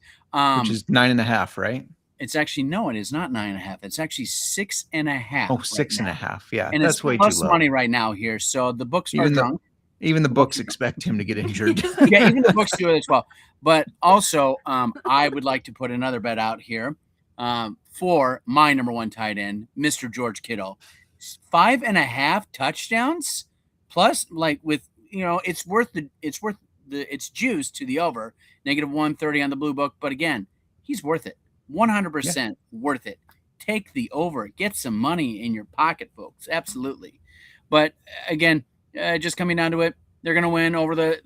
Which is 9.5, right? It's actually, no, it is not 9.5. It's actually 6.5. Oh, 6.5. Yeah, and that's it's way plus too low. money right now here. So the books are drunk. Even the books expect him to get injured. Yeah, even the books do it as well. But also, I would like to put another bet out here for my number 1 tight end, Mr. George Kittle. 5.5 touchdowns plus, it's worth its juice to the over. -130 on the blue book, but again, he's worth it. 100% worth it. Take the over. Get some money in your pocket, folks. Absolutely. But again, just coming down to it, they're going to win over the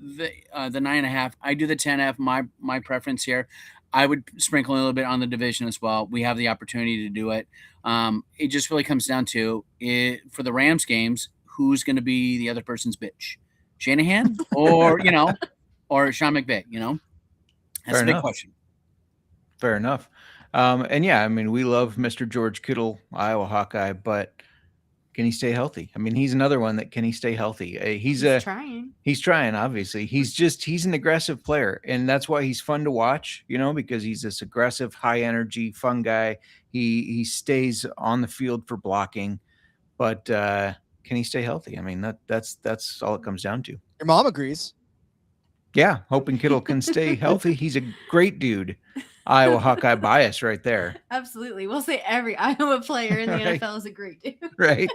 9.5. I do the 10.5. My preference here. I would sprinkle a little bit on the division as well. We have the opportunity to do it. It just really comes down to it for the Rams games. Who's going to be the other person's bitch? Shanahan or or Sean McVay? That's a big question. Fair enough. And yeah, I mean, we love Mr. George Kittle, Iowa Hawkeye, but can he stay healthy? I mean, he's another one that can he stay healthy? He's trying. He's trying, obviously. He's an aggressive player, and that's why he's fun to watch, because he's this aggressive, high energy, fun guy. He stays on the field for blocking, but can he stay healthy? I mean, that's all it comes down to. Your mom agrees. Yeah, hoping Kittle can stay healthy. He's a great dude. Iowa Hawkeye bias right there. Absolutely. We'll say every Iowa player in the NFL is a great dude. Right.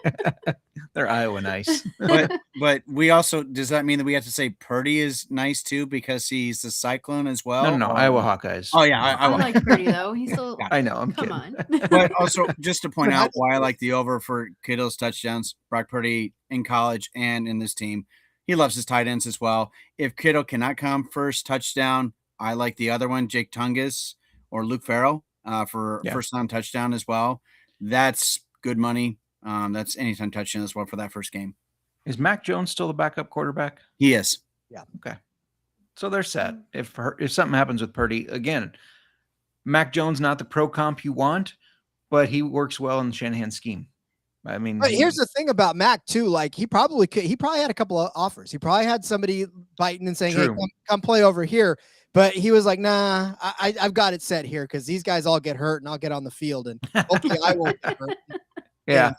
They're Iowa nice. But we also, does that mean that we have to say Purdy is nice too because he's the Cyclone as well? No, Iowa Hawkeyes. Oh yeah, I like Purdy though. He's still. I know. I'm Come kidding. on. But also, just to point out why I like the over for Kittle's touchdowns, Brock Purdy in college and in this team, he loves his tight ends as well. If Kittle cannot come first touchdown, I like the other one, Jake Tungus or Luke Farrell for first time touchdown as well. That's good money. That's anytime touchdown as well for that first game. Is Mac Jones still the backup quarterback? He is. Yeah. Okay. So they're set. If something happens with Purdy, again, Mac Jones, not the pro comp you want, but he works well in the Shanahan scheme. I mean, but here's the thing about Mac too. Like he probably had a couple of offers. He probably had somebody biting and saying, True. "Hey, come play over here." But he was like, "Nah, I've got it set here because these guys all get hurt and I'll get on the field and hopefully I won't get hurt." Yeah.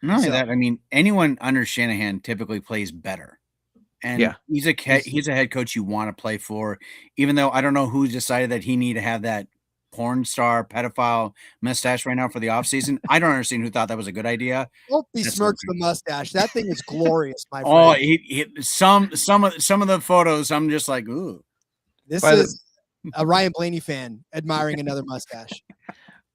Not only that, I mean, anyone under Shanahan typically plays better. And he's a head coach you want to play for, even though I don't know who decided that he needed to have that porn star pedophile mustache right now for the offseason. I don't understand who thought that was a good idea. Don't besmirch the mustache. That thing is glorious, my friend. Oh, some of the photos, I'm just like, ooh. This is a Ryan Blaney fan admiring another mustache.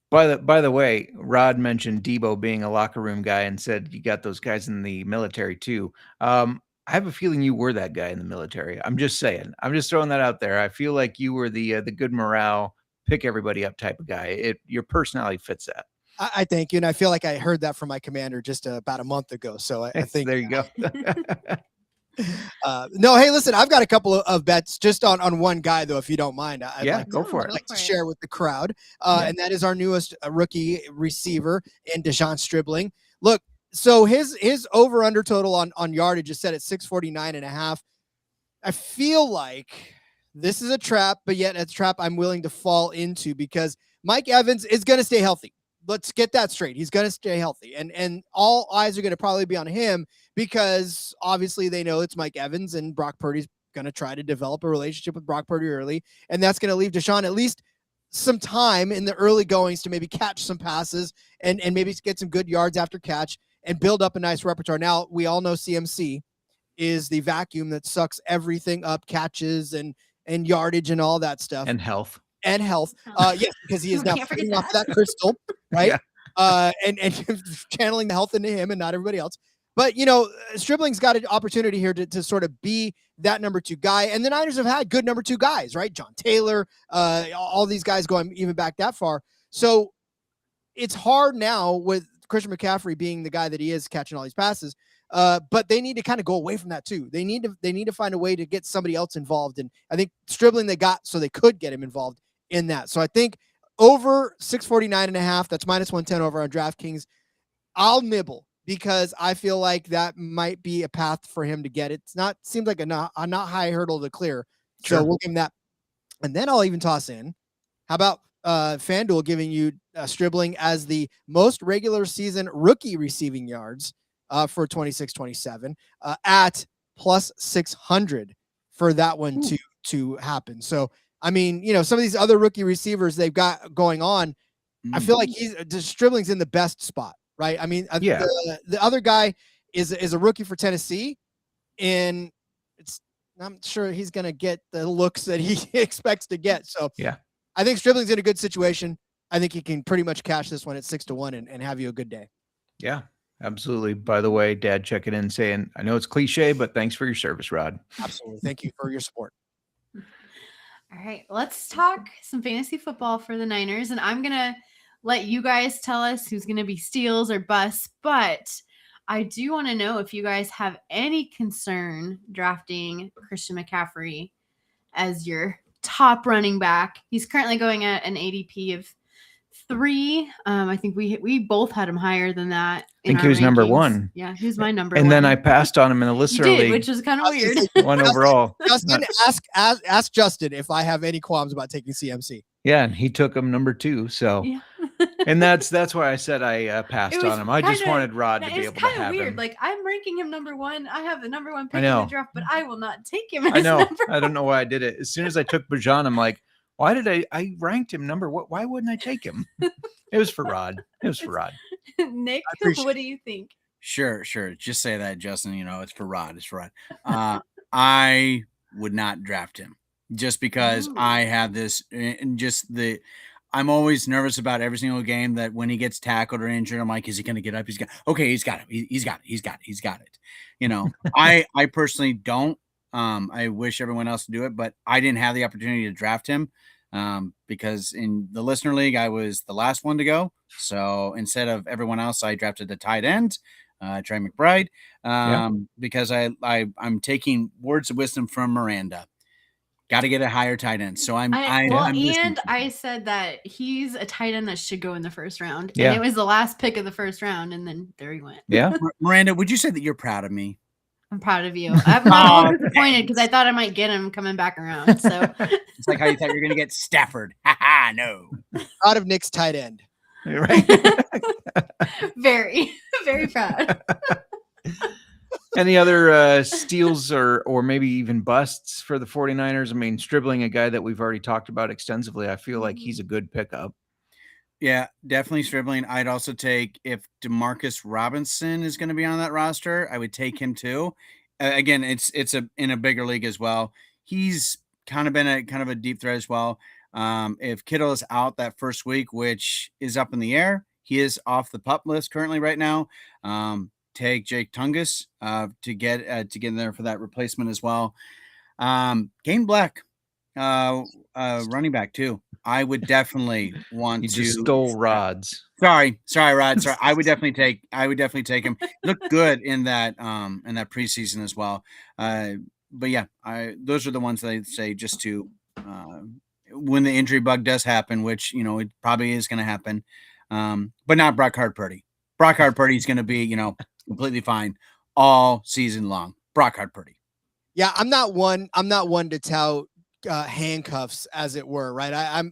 By the way, Rod mentioned Debo being a locker room guy and said you got those guys in the military too. I have a feeling you were that guy in the military. I'm just saying. I'm just throwing that out there. I feel like you were the good morale, pick everybody up type of guy. Your personality fits that. I thank you, and I feel like I heard that from my commander just about a month ago. So I think there you go. No, hey, listen, I've got a couple of bets just on one guy, though, if you don't mind. Go for it. I'd like to share with the crowd, and that is our newest rookie receiver in Deshaun Stribling. Look, so his over-under total on yardage is set at 649.5. I feel like this is a trap, but yet it's a trap I'm willing to fall into because Mike Evans is going to stay healthy. Let's get that straight. He's going to stay healthy, and all eyes are going to probably be on him because obviously they know it's Mike Evans and Brock Purdy's going to try to develop a relationship with Brock Purdy early, and that's going to leave Deshaun at least some time in the early goings to maybe catch some passes and maybe get some good yards after catch and build up a nice repertoire. Now, we all know CMC is the vacuum that sucks everything up, catches and yardage and all that stuff. And health. Yes, because he is now Can't forget feeding off of that. that crystal, right? Yeah. And channeling the health into him and not everybody else. But, Stribling's got an opportunity here to sort of be that number 2 guy. And the Niners have had good number 2 guys, right? John Taylor, all these guys going even back that far. So it's hard now with Christian McCaffrey being the guy that he is catching all these passes. But they need to kind of go away from that too. They need to find a way to get somebody else involved. And I think Stribling they got so they could get him involved in that. So I think over 649.5, that's -110 over on DraftKings. I'll nibble because I feel like that might be a path for him to get it. Seems like a not high hurdle to clear. Sure. So we'll give him that. And then I'll even toss in, how about FanDuel giving you Stribling as the most regular season rookie receiving yards for 26-27 at +600 for that one to happen. So, I mean, some of these other rookie receivers they've got going on, I feel like Stribling's in the best spot, right? I mean, the other guy is a rookie for Tennessee, and I'm sure he's going to get the looks that he expects to get. So, yeah, I think Stribling's in a good situation. I think he can pretty much cash this one at 6-1 and have you a good day. Yeah, absolutely. By the way, Dad checking in saying, I know it's cliche, but thanks for your service, Rod. Absolutely. Thank you for your support. All right, let's talk some fantasy football for the Niners, and I'm going to let you guys tell us who's going to be steals or busts, but I do want to know if you guys have any concern drafting Christian McCaffrey as your top running back. He's currently going at an ADP of 3. I think we both had him higher than that. I think he was number 1. Yeah, he was my number and 1. then I passed on him in a listener league, which was kind of weird. 1 overall. Justin, ask Justin if I have any qualms about taking CMC. Yeah, and he took him number 2. So, Yeah. and that's why I said I passed on him. I just wanted Rod to be able to have weird. him. Like, I'm ranking him number 1. I have the number 1 pick I in know. the draft, but I will not take him. As I know. number I don't know why I did it. As soon as I took Bajan, I'm like, why did I ranked him number what? Why wouldn't I take him? It was for Rod. Nick, what do you think? Sure. Just say that, Justin. It's for Rod. It's for Rod. I would not draft him just because I have this and I'm always nervous about every single game that when he gets tackled or injured, I'm like, is he going to get up? He's got it. He's got it. I personally don't. I wish everyone else to do it, but I didn't have the opportunity to draft him because in the listener league, I was the last one to go. So instead of everyone else, I drafted the tight end, Trey McBride, because I'm taking words of wisdom from Miranda. Got to get a higher tight end. So I said that he's a tight end that should go in the first round. Yeah. And it was the last pick of the first round, and then there he went. Yeah. Miranda, would you say that you're proud of me? I'm proud of you. I'm not a little disappointed because I thought I might get him coming back around. So it's like how you thought you were going to get Stafford. Ha no. Proud of Nick's tight end. Right. Very, very proud. Any other steals or maybe even busts for the 49ers? I mean, Stribling, a guy that we've already talked about extensively. I feel like he's a good pickup. Yeah, definitely Stribling. I'd also take, if DeMarcus Robinson is going to be on that roster, I would take him too. Again, it's in a bigger league as well. He's kind of been a deep threat as well. If Kittle is out that first week, which is up in the air, he is off the PUP list currently right now. Take Jake Tungus to get in there for that replacement as well. Game Black, running back too. I would definitely want You to. just stole Rod's. Sorry, Rod. Sorry, I would definitely take him. He looked good in that preseason as well. But yeah, those are the ones that I'd say just to when the injury bug does happen, which it probably is going to happen, but not Brock Purdy. Brock Purdy is going to be completely fine all season long. Brock Purdy. Yeah, I'm not one to tout handcuffs, as it were, right?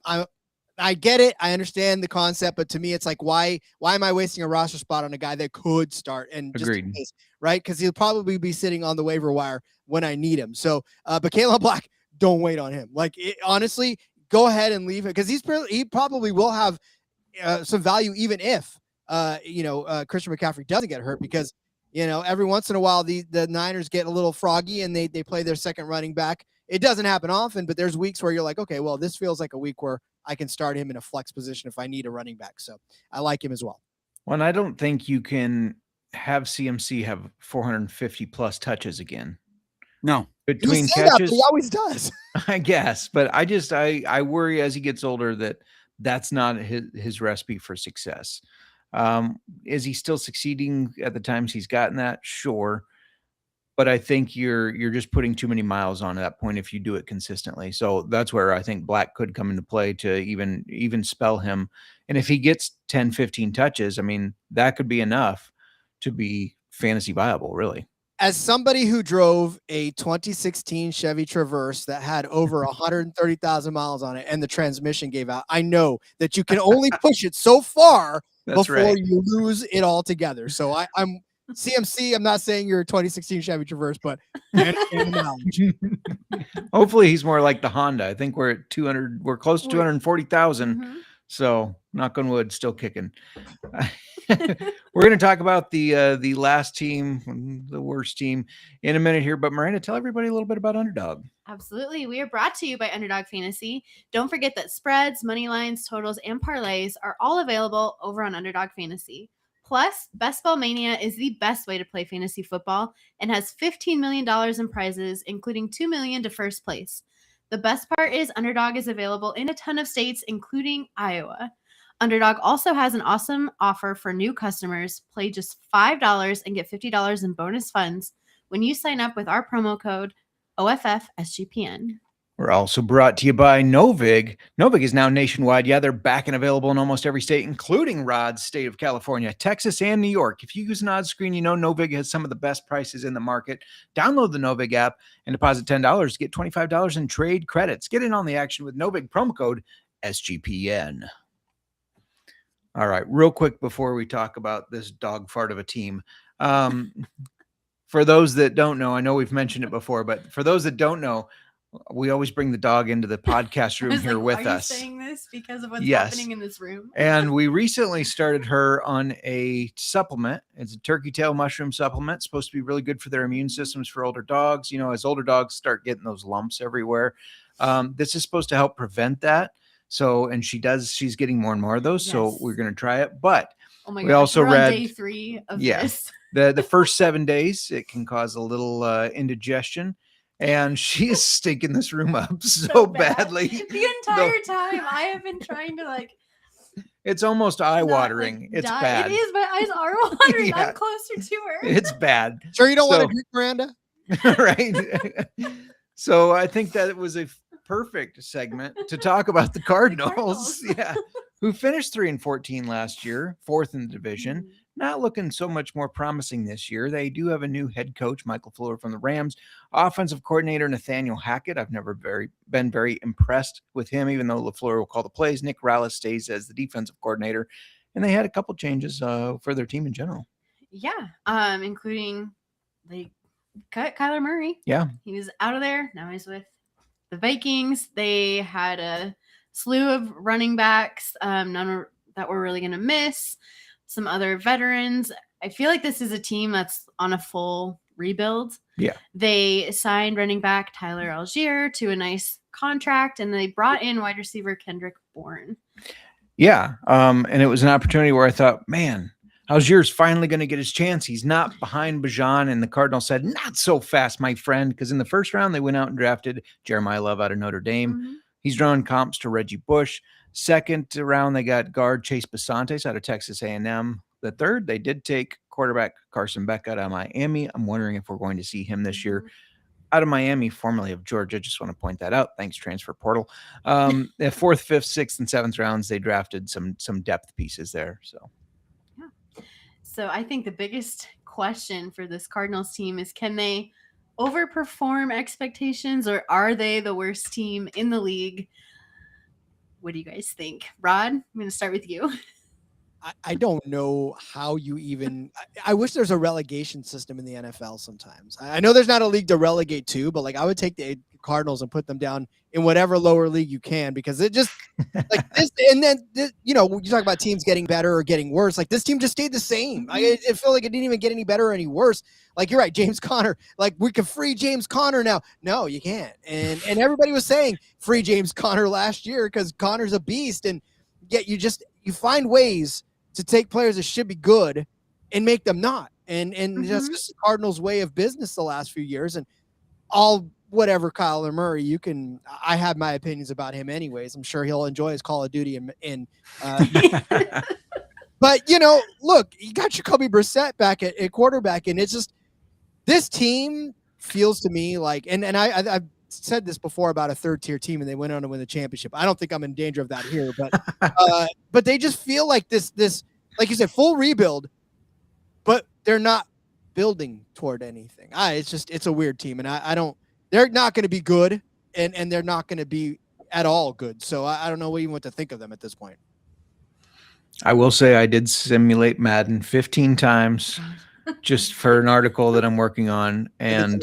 I get it. I understand the concept, but to me, it's like, why am I wasting a roster spot on a guy that could start? And just Agreed. Right? Because he'll probably be sitting on the waiver wire when I need him. So, but Caleb Black, don't wait on him. Like, honestly, go ahead and leave him because he probably will have some value even if Christian McCaffrey doesn't get hurt, because every once in a while the Niners get a little froggy and they play their second running back. It doesn't happen often, but there's weeks where you're like, okay, well, this feels like a week where I can start him in a flex position if I need a running back. So I like him as well. Well, and I don't think you can have CMC have 450 plus touches again. No, between catches, he always does. I guess, but I worry as he gets older that's not his recipe for success. Is he still succeeding at the times he's gotten that? Sure. But I think you're just putting too many miles on at that point if you do it consistently. So that's where I think Black could come into play to even spell him. And if he gets 10, 15 touches, I mean, that could be enough to be fantasy viable, really. As somebody who drove a 2016 Chevy Traverse that had over 130,000 miles on it and the transmission gave out, I know that you can only push it so far before you lose it altogether. So I'm CMC. I'm not saying you're a 2016 Chevy Traverse, but hopefully he's more like the Honda. I think we're at 200. We're close to 240,000. Mm-hmm. So knock on wood, still kicking. We're going to talk about the last team, the worst team, in a minute here. But Miranda, tell everybody a little bit about Underdog. Absolutely. We are brought to you by Underdog Fantasy. Don't forget that spreads, money lines, totals, and parlays are all available over on Underdog Fantasy. Plus, Best Ball Mania is the best way to play fantasy football and has $15 million in prizes, including $2 million to first place. The best part is Underdog is available in a ton of states, including Iowa. Underdog also has an awesome offer for new customers. Play just $5 and get $50 in bonus funds when you sign up with our promo code OFFSGPN. We're also brought to you by Novig. Novig is now nationwide. Yeah, they're back and available in almost every state, including Rod's state of California, Texas, and New York. If you use an odds screen, you know Novig has some of the best prices in the market. Download the Novig app and deposit $10 to get $25 in trade credits. Get in on the action with Novig promo code SGPN. All right, real quick before we talk about this dog fart of a team. For those that don't know, I know we've mentioned it before, but for those that don't know, we always bring the dog into the podcast room here with us. Are you saying this because of what's happening in this room? And we recently started her on a supplement. It's a turkey tail mushroom supplement. It's supposed to be really good for their immune systems for older dogs. You know, as older dogs start getting those lumps everywhere, this is supposed to help prevent that. So, and she's getting more and more of those. Yes. So we're going to try it. But oh my gosh, we also read on day 3 of this. The first 7 days, it can cause a little indigestion. And she is stinking this room up so badly. The entire time I have been trying to it's almost eye-watering. It's bad. It is. My eyes are watering. I'm closer to her. It's bad. Sure you don't want to drink, Miranda? Right. So I think that it was a perfect segment to talk about the Cardinals. Yeah. Who finished 3-14 last year, 4th in the division. Mm-hmm. Not looking so much more promising this year. They do have a new head coach, Michael Fuller from the Rams. Offensive coordinator, Nathaniel Hackett. I've never been very impressed with him, even though LaFleur will call the plays. Nick Rallis stays as the defensive coordinator. And they had a couple changes for their team in general. Yeah, including they cut Kyler Murray. Yeah. He was out of there. Now he's with the Vikings. They had a slew of running backs, none that we're really going to miss. Some other veterans. I feel like this is a team that's on a full rebuild. Yeah. They signed running back Tyler Algier to a nice contract, and they brought in wide receiver Kendrick Bourne. Yeah. And it was an opportunity where I thought, man, Algier's finally going to get his chance. He's not behind Bijan, and the Cardinals said, not so fast, my friend, because in the first round, they went out and drafted Jeremiah Love out of Notre Dame. Mm-hmm. He's drawing comps to Reggie Bush. Second round, they got guard Chase Basantes out of Texas A&M. The third, they did take quarterback Carson Beck out of Miami. I'm wondering if we're going to see him this year out of Miami, formerly of Georgia. Just want to point that out. Thanks, transfer portal. The 4th, 5th, 6th, and 7th rounds, they drafted some depth pieces there. So, yeah. So I think the biggest question for this Cardinals team is, can they overperform expectations, or are they the worst team in the league? What do you guys think? Rod, I'm going to start with you. I don't know how you even – I wish there's a relegation system in the NFL sometimes. I know there's not a league to relegate to, but I would take the Cardinals and put them down in whatever lower league you can, because it just Like this, and then you talk about teams getting better or getting worse. Like this team just stayed the same. I feel like it didn't even get any better or any worse. Like you're right, James Conner. Like we could free James Conner now. No, you can't. And everybody was saying free James Conner last year because Conner's a beast. And yet you find ways to take players that should be good and make them not. And that's just the Cardinals' way of business the last few years. And whatever Kyler Murray, I have my opinions about him anyways. I'm sure he'll enjoy his Call of Duty but look, you got Jacoby Brissett back at quarterback, and it's just this team feels to me like, and I've said this before about a third tier team and they went on to win the championship. I don't think I'm in danger of that here, but they just feel like this, like you said, full rebuild, but they're not building toward anything. It's a weird team, and they're not going to be good, and they're not going to be at all good. So I don't know even what to think of them at this point. I will say I did simulate Madden 15 times just for an article that I'm working on, and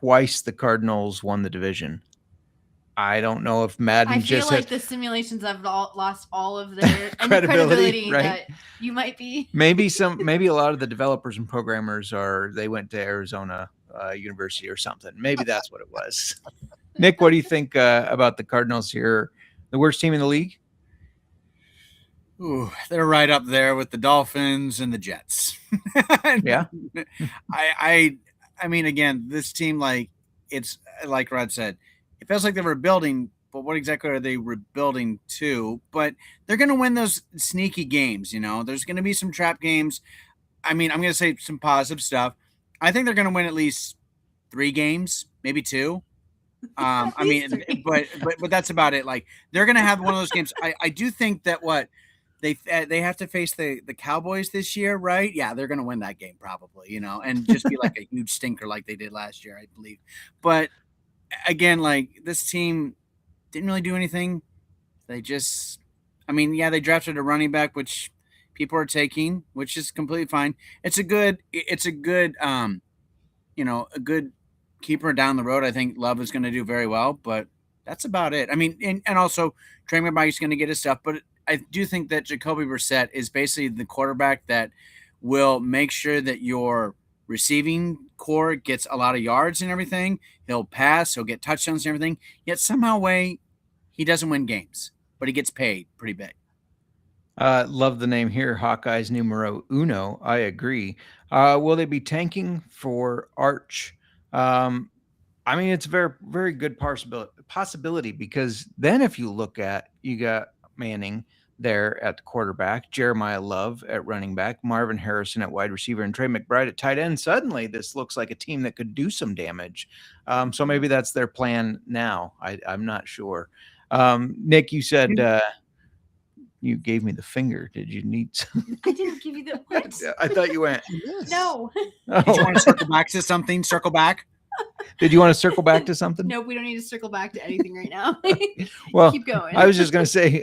twice the Cardinals won the division. I don't know if Madden I feel like the simulations have lost all of their credibility right? That you might be. Maybe a lot of the developers and programmers they went to Arizona University or something. Maybe that's what it was. Nick, what do you think about the Cardinals here? The worst team in the league? Ooh, they're right up there with the Dolphins and the Jets. Yeah. I mean, again, this team, like, it's like Rod said, it feels like they were building, but what exactly are they rebuilding to? But they're going to win those sneaky games. There's going to be some trap games. I mean, I'm going to say some positive stuff. I think they're going to win at least 3 games, maybe 2. I mean, but that's about it. Like they're going to have one of those games. I do think that they have to face the Cowboys this year, right? Yeah, they're going to win that game probably, and just be like a huge stinker like they did last year, I believe. But again, like this team didn't really do anything. They just, they drafted a running back, which people are taking, which is completely fine. It's a good, a good keeper down the road. I think Love is going to do very well, but that's about it. I mean, and also Trey McBride is going to get his stuff, but I do think that Jacoby Brissett is basically the quarterback that will make sure that your receiving core gets a lot of yards and everything. He'll pass, he'll get touchdowns and everything. Yet somehow he doesn't win games, but he gets paid pretty big. Love the name here, Hawkeyes numero uno. I agree. Will they be tanking for Arch? It's a very, very good possibility because then if you look at, you got Manning there at the quarterback, Jeremiah Love at running back, Marvin Harrison at wide receiver, and Trey McBride at tight end. Suddenly this looks like a team that could do some damage. So maybe that's their plan now. I'm not sure. Nick, you said you gave me the finger. Did you need some? I didn't give you the what? I thought you went. No. Oh. Did you want to circle back to something? Circle back? Did you want to circle back to something? Nope, we don't need to circle back to anything right now. Well, keep going. I was just going to say,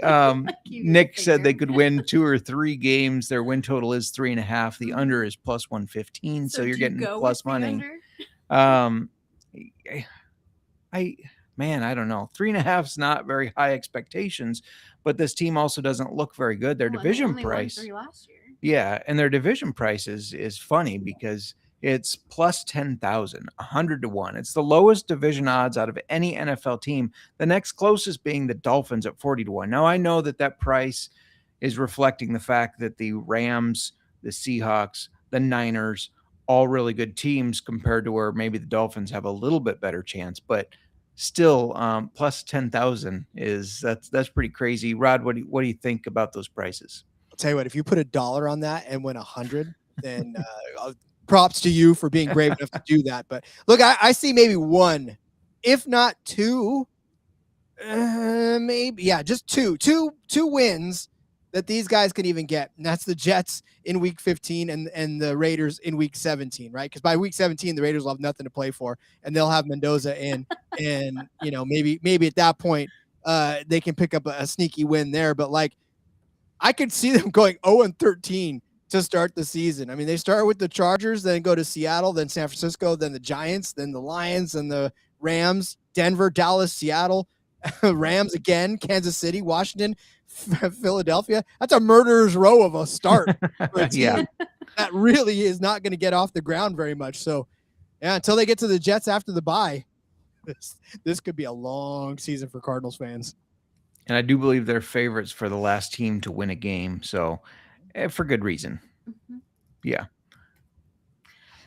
Nick said they could win 2 or 3 games. Their win total is 3.5. The under is plus 115. So you're getting plus money. I don't know. 3.5 is not very high expectations, but this team also doesn't look very good. Their division price. Last year. Yeah, and their division price is funny because it's plus 10,000, 100 to 1. It's the lowest division odds out of any NFL team. The next closest being the Dolphins at 40 to 1. Now, I know that price is reflecting the fact that the Rams, the Seahawks, the Niners, all really good teams compared to where maybe the Dolphins have a little bit better chance, but still plus 10,000 that's pretty crazy. Rod, what do you think about those prices? I'll tell you what, if you put $1 on that and win 100, then props to you for being brave enough to do that. But look, I see maybe 1, if not 2, maybe, yeah, just two wins that these guys can even get. And that's the Jets in week 15 and the Raiders in week 17, right? Because by week 17, the Raiders will have nothing to play for and they'll have Mendoza in. And, maybe at that point they can pick up a sneaky win there. But like, I could see them going 0-13 to start the season. I mean, they start with the Chargers, then go to Seattle, then San Francisco, then the Giants, then the Lions and the Rams, Denver, Dallas, Seattle, Rams again, Kansas City, Washington, Philadelphia. That's a murderer's row of a start for a team that really is not going to get off the ground very much. So, yeah, until they get to the Jets after the bye, this could be a long season for Cardinals fans. And I do believe they're favorites for the last team to win a game. So, for good reason. Mm-hmm. Yeah.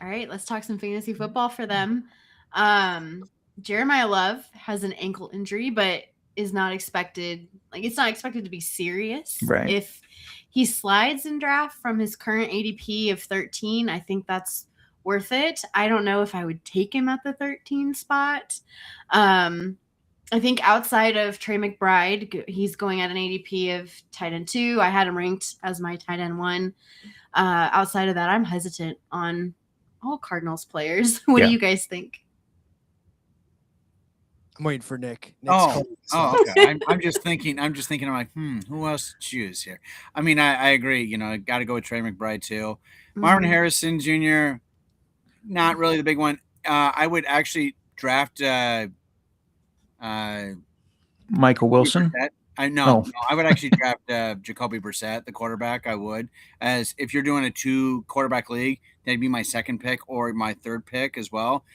All right, let's talk some fantasy football for them. Jeremiah Love has an ankle injury, but is not expected. Like, it's not expected to be serious. Right. If he slides in draft from his current ADP of 13, I think that's worth it. I don't know if I would take him at the 13 spot. I think outside of Trey McBride, he's going at an ADP of tight end 2. I had him ranked as my tight end 1. Outside of that, I'm hesitant on all Cardinals players. What do you guys think? I'm waiting for Nick. Okay. I'm just thinking. I'm like, who else to choose here? I mean, I agree. You know, I got to go with Trey McBride too. Marvin Harrison Jr., not really the big one. I would actually draft Michael Wilson. No, I would actually draft Jacoby Brissett, the quarterback. I would, as if you're doing a 2 quarterback league, that'd be my second pick or my third pick as well.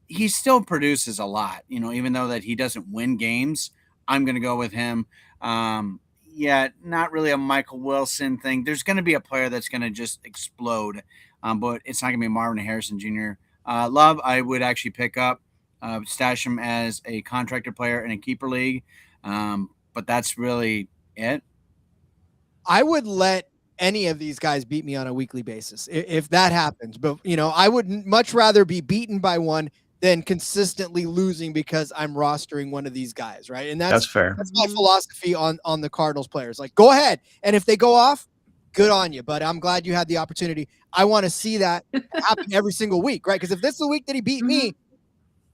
He still produces a lot, you know, even though that he doesn't win games. I'm going to go with him. Not really a Michael Wilson thing. There's going to be a player that's going to just explode, but it's not going to be Marvin Harrison Jr. Love, I would actually pick up, stash him as a contractor player in a keeper league. But that's really it. I would let any of these guys beat me on a weekly basis if that happens. But, you know, I would much rather be beaten by one than consistently losing because I'm rostering one of these guys, right? And that's fair. That's my philosophy on the Cardinals players. Like, go ahead. And if they go off, good on you. But I'm glad you had the opportunity. I want to see that happen every single week, right? Because if this is the week that he beat me,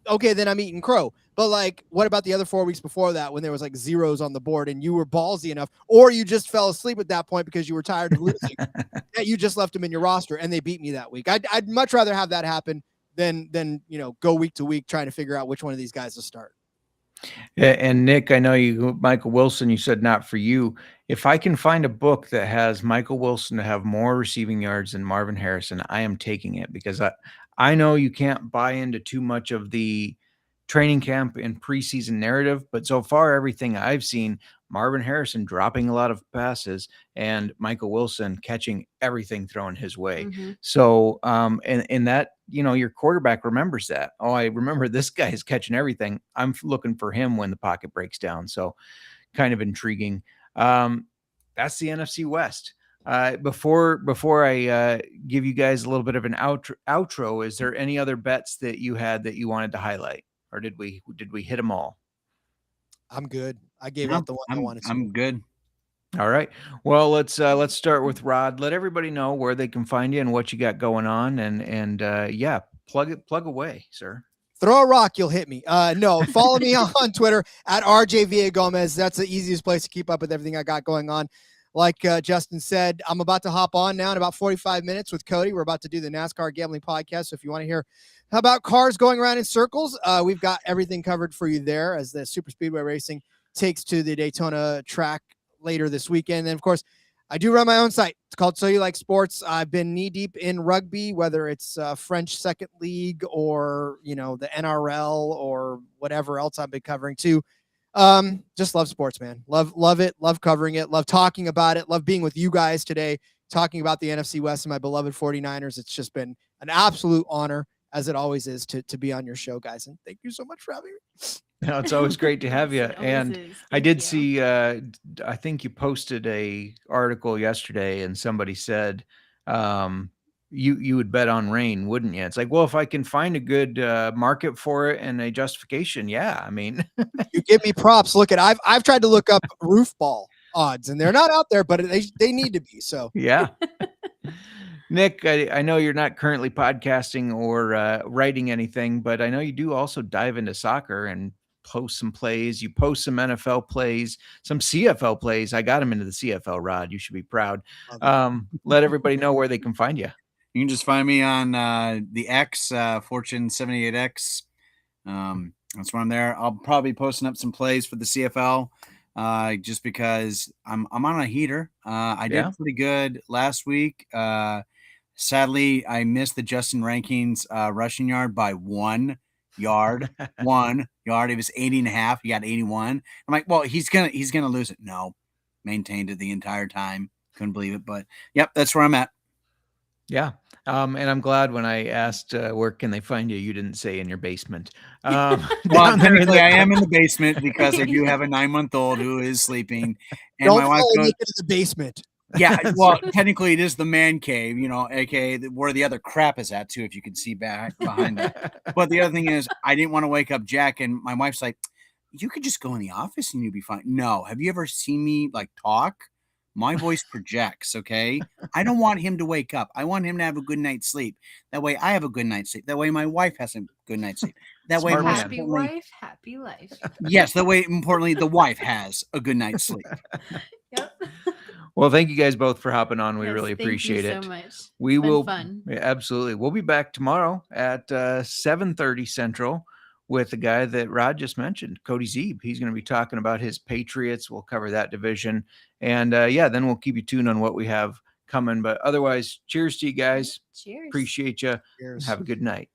okay, then I'm eating crow. But, like, what about the other 4 weeks before that when there was, like, zeros on the board and you were ballsy enough, or you just fell asleep at that point because you were tired of losing, that you just left them in your roster and they beat me that week? I'd much rather have that happen than you know, go week to week trying to figure out which one of these guys to start. Yeah, and Nick, I know you, Michael Wilson, you said not for you. If I can find a book that has Michael Wilson to have more receiving yards than Marvin Harrison, I am taking it, because I know you can't buy into too much of the training camp and preseason narrative, but so far everything I've seen, Marvin Harrison dropping a lot of passes and Michael Wilson catching everything thrown his way. So, and that, you know, your quarterback remembers that. Oh, I remember this guy is catching everything. I'm looking for him when the pocket breaks down. So kind of intriguing. That's the NFC West. Before I give you guys a little bit of an outro, is there any other bets that you had that you wanted to highlight? Or did we hit them all? I'm good. I gave out the one I wanted to. I'm good. All right. Well, let's start with Rod. Let everybody know where they can find you and what you got going on, and plug away, sir. Throw a rock, you'll hit me. No, follow me on Twitter at RJ Villagomez. That's the easiest place to keep up with everything I got going on. Like Justin said, I'm about to hop on now in about 45 minutes with Cody. We're about to do the NASCAR gambling podcast. So if you want to hear about cars going around in circles, we've got everything covered for you there as the Super Speedway Racing takes to the Daytona track later this weekend. And of course, I do run my own site. It's called So You Like Sports. I've been knee deep in rugby, whether it's French Second League or, you know, the NRL or whatever else I've been covering too. Just love sports, man. Love it. Love covering it. Love talking about it. Love being with you guys today, talking about the NFC West and my beloved 49ers. It's just been an absolute honor, as it always is, to be on your show, guys. And thank you so much for having me. No, it's always great to have you. And I did see, I think you posted a article yesterday and somebody said, you would bet on rain, wouldn't you? It's like, well, if I can find a good market for it and a justification, yeah. I mean, you give me props. Look at, I've tried to look up roof ball odds and they're not out there, but they need to be. So yeah. Nick, I know you're not currently podcasting or writing anything, but I know you do also dive into soccer and post some plays. You post some NFL plays, some CFL plays. I got him into the CFL, Rod. You should be proud. Let everybody know where they can find you. You can just find me on the X, Fortune 78X. That's why I'm there. I'll probably be posting up some plays for the CFL, just because I'm on a heater. I did pretty good last week. Sadly, I missed the Justin Rankins rushing yard by 1 yard. 1 yard. It was 80.5. He got 81. I'm like, well, he's gonna lose it. No, maintained it the entire time. Couldn't believe it. But yep, that's where I'm at. Yeah. And I'm glad when I asked where can they find you, you didn't say in your basement. Well, technically, I am in the basement because I do have a 9-month-old who is sleeping. And Don't my wife follow goes, Nick into the basement. yeah, well, technically it is the man cave, aka where the other crap is at too, if you can see back behind that. But the other thing is, I didn't want to wake up Jack, and my wife's like, you could just go in the office and you'd be fine. No, have you ever seen me like talk? My voice projects, okay? I don't want him to wake up. I want him to have a good night's sleep. That way I have a good night's sleep. That way my wife has a good night's sleep. That way, happy wife, happy life. Yes, that way, importantly, the wife has a good night's sleep. Yep. Well, thank you guys both for hopping on. We really appreciate it. Thank you so much. We will fun. Yeah, absolutely. We'll be back tomorrow at 7:30 Central with the guy that Rod just mentioned, Cody Zeeb. He's going to be talking about his Patriots. We'll cover that division. And then we'll keep you tuned on what we have coming. But otherwise, cheers to you guys. Cheers. Appreciate you. Cheers. Have a good night.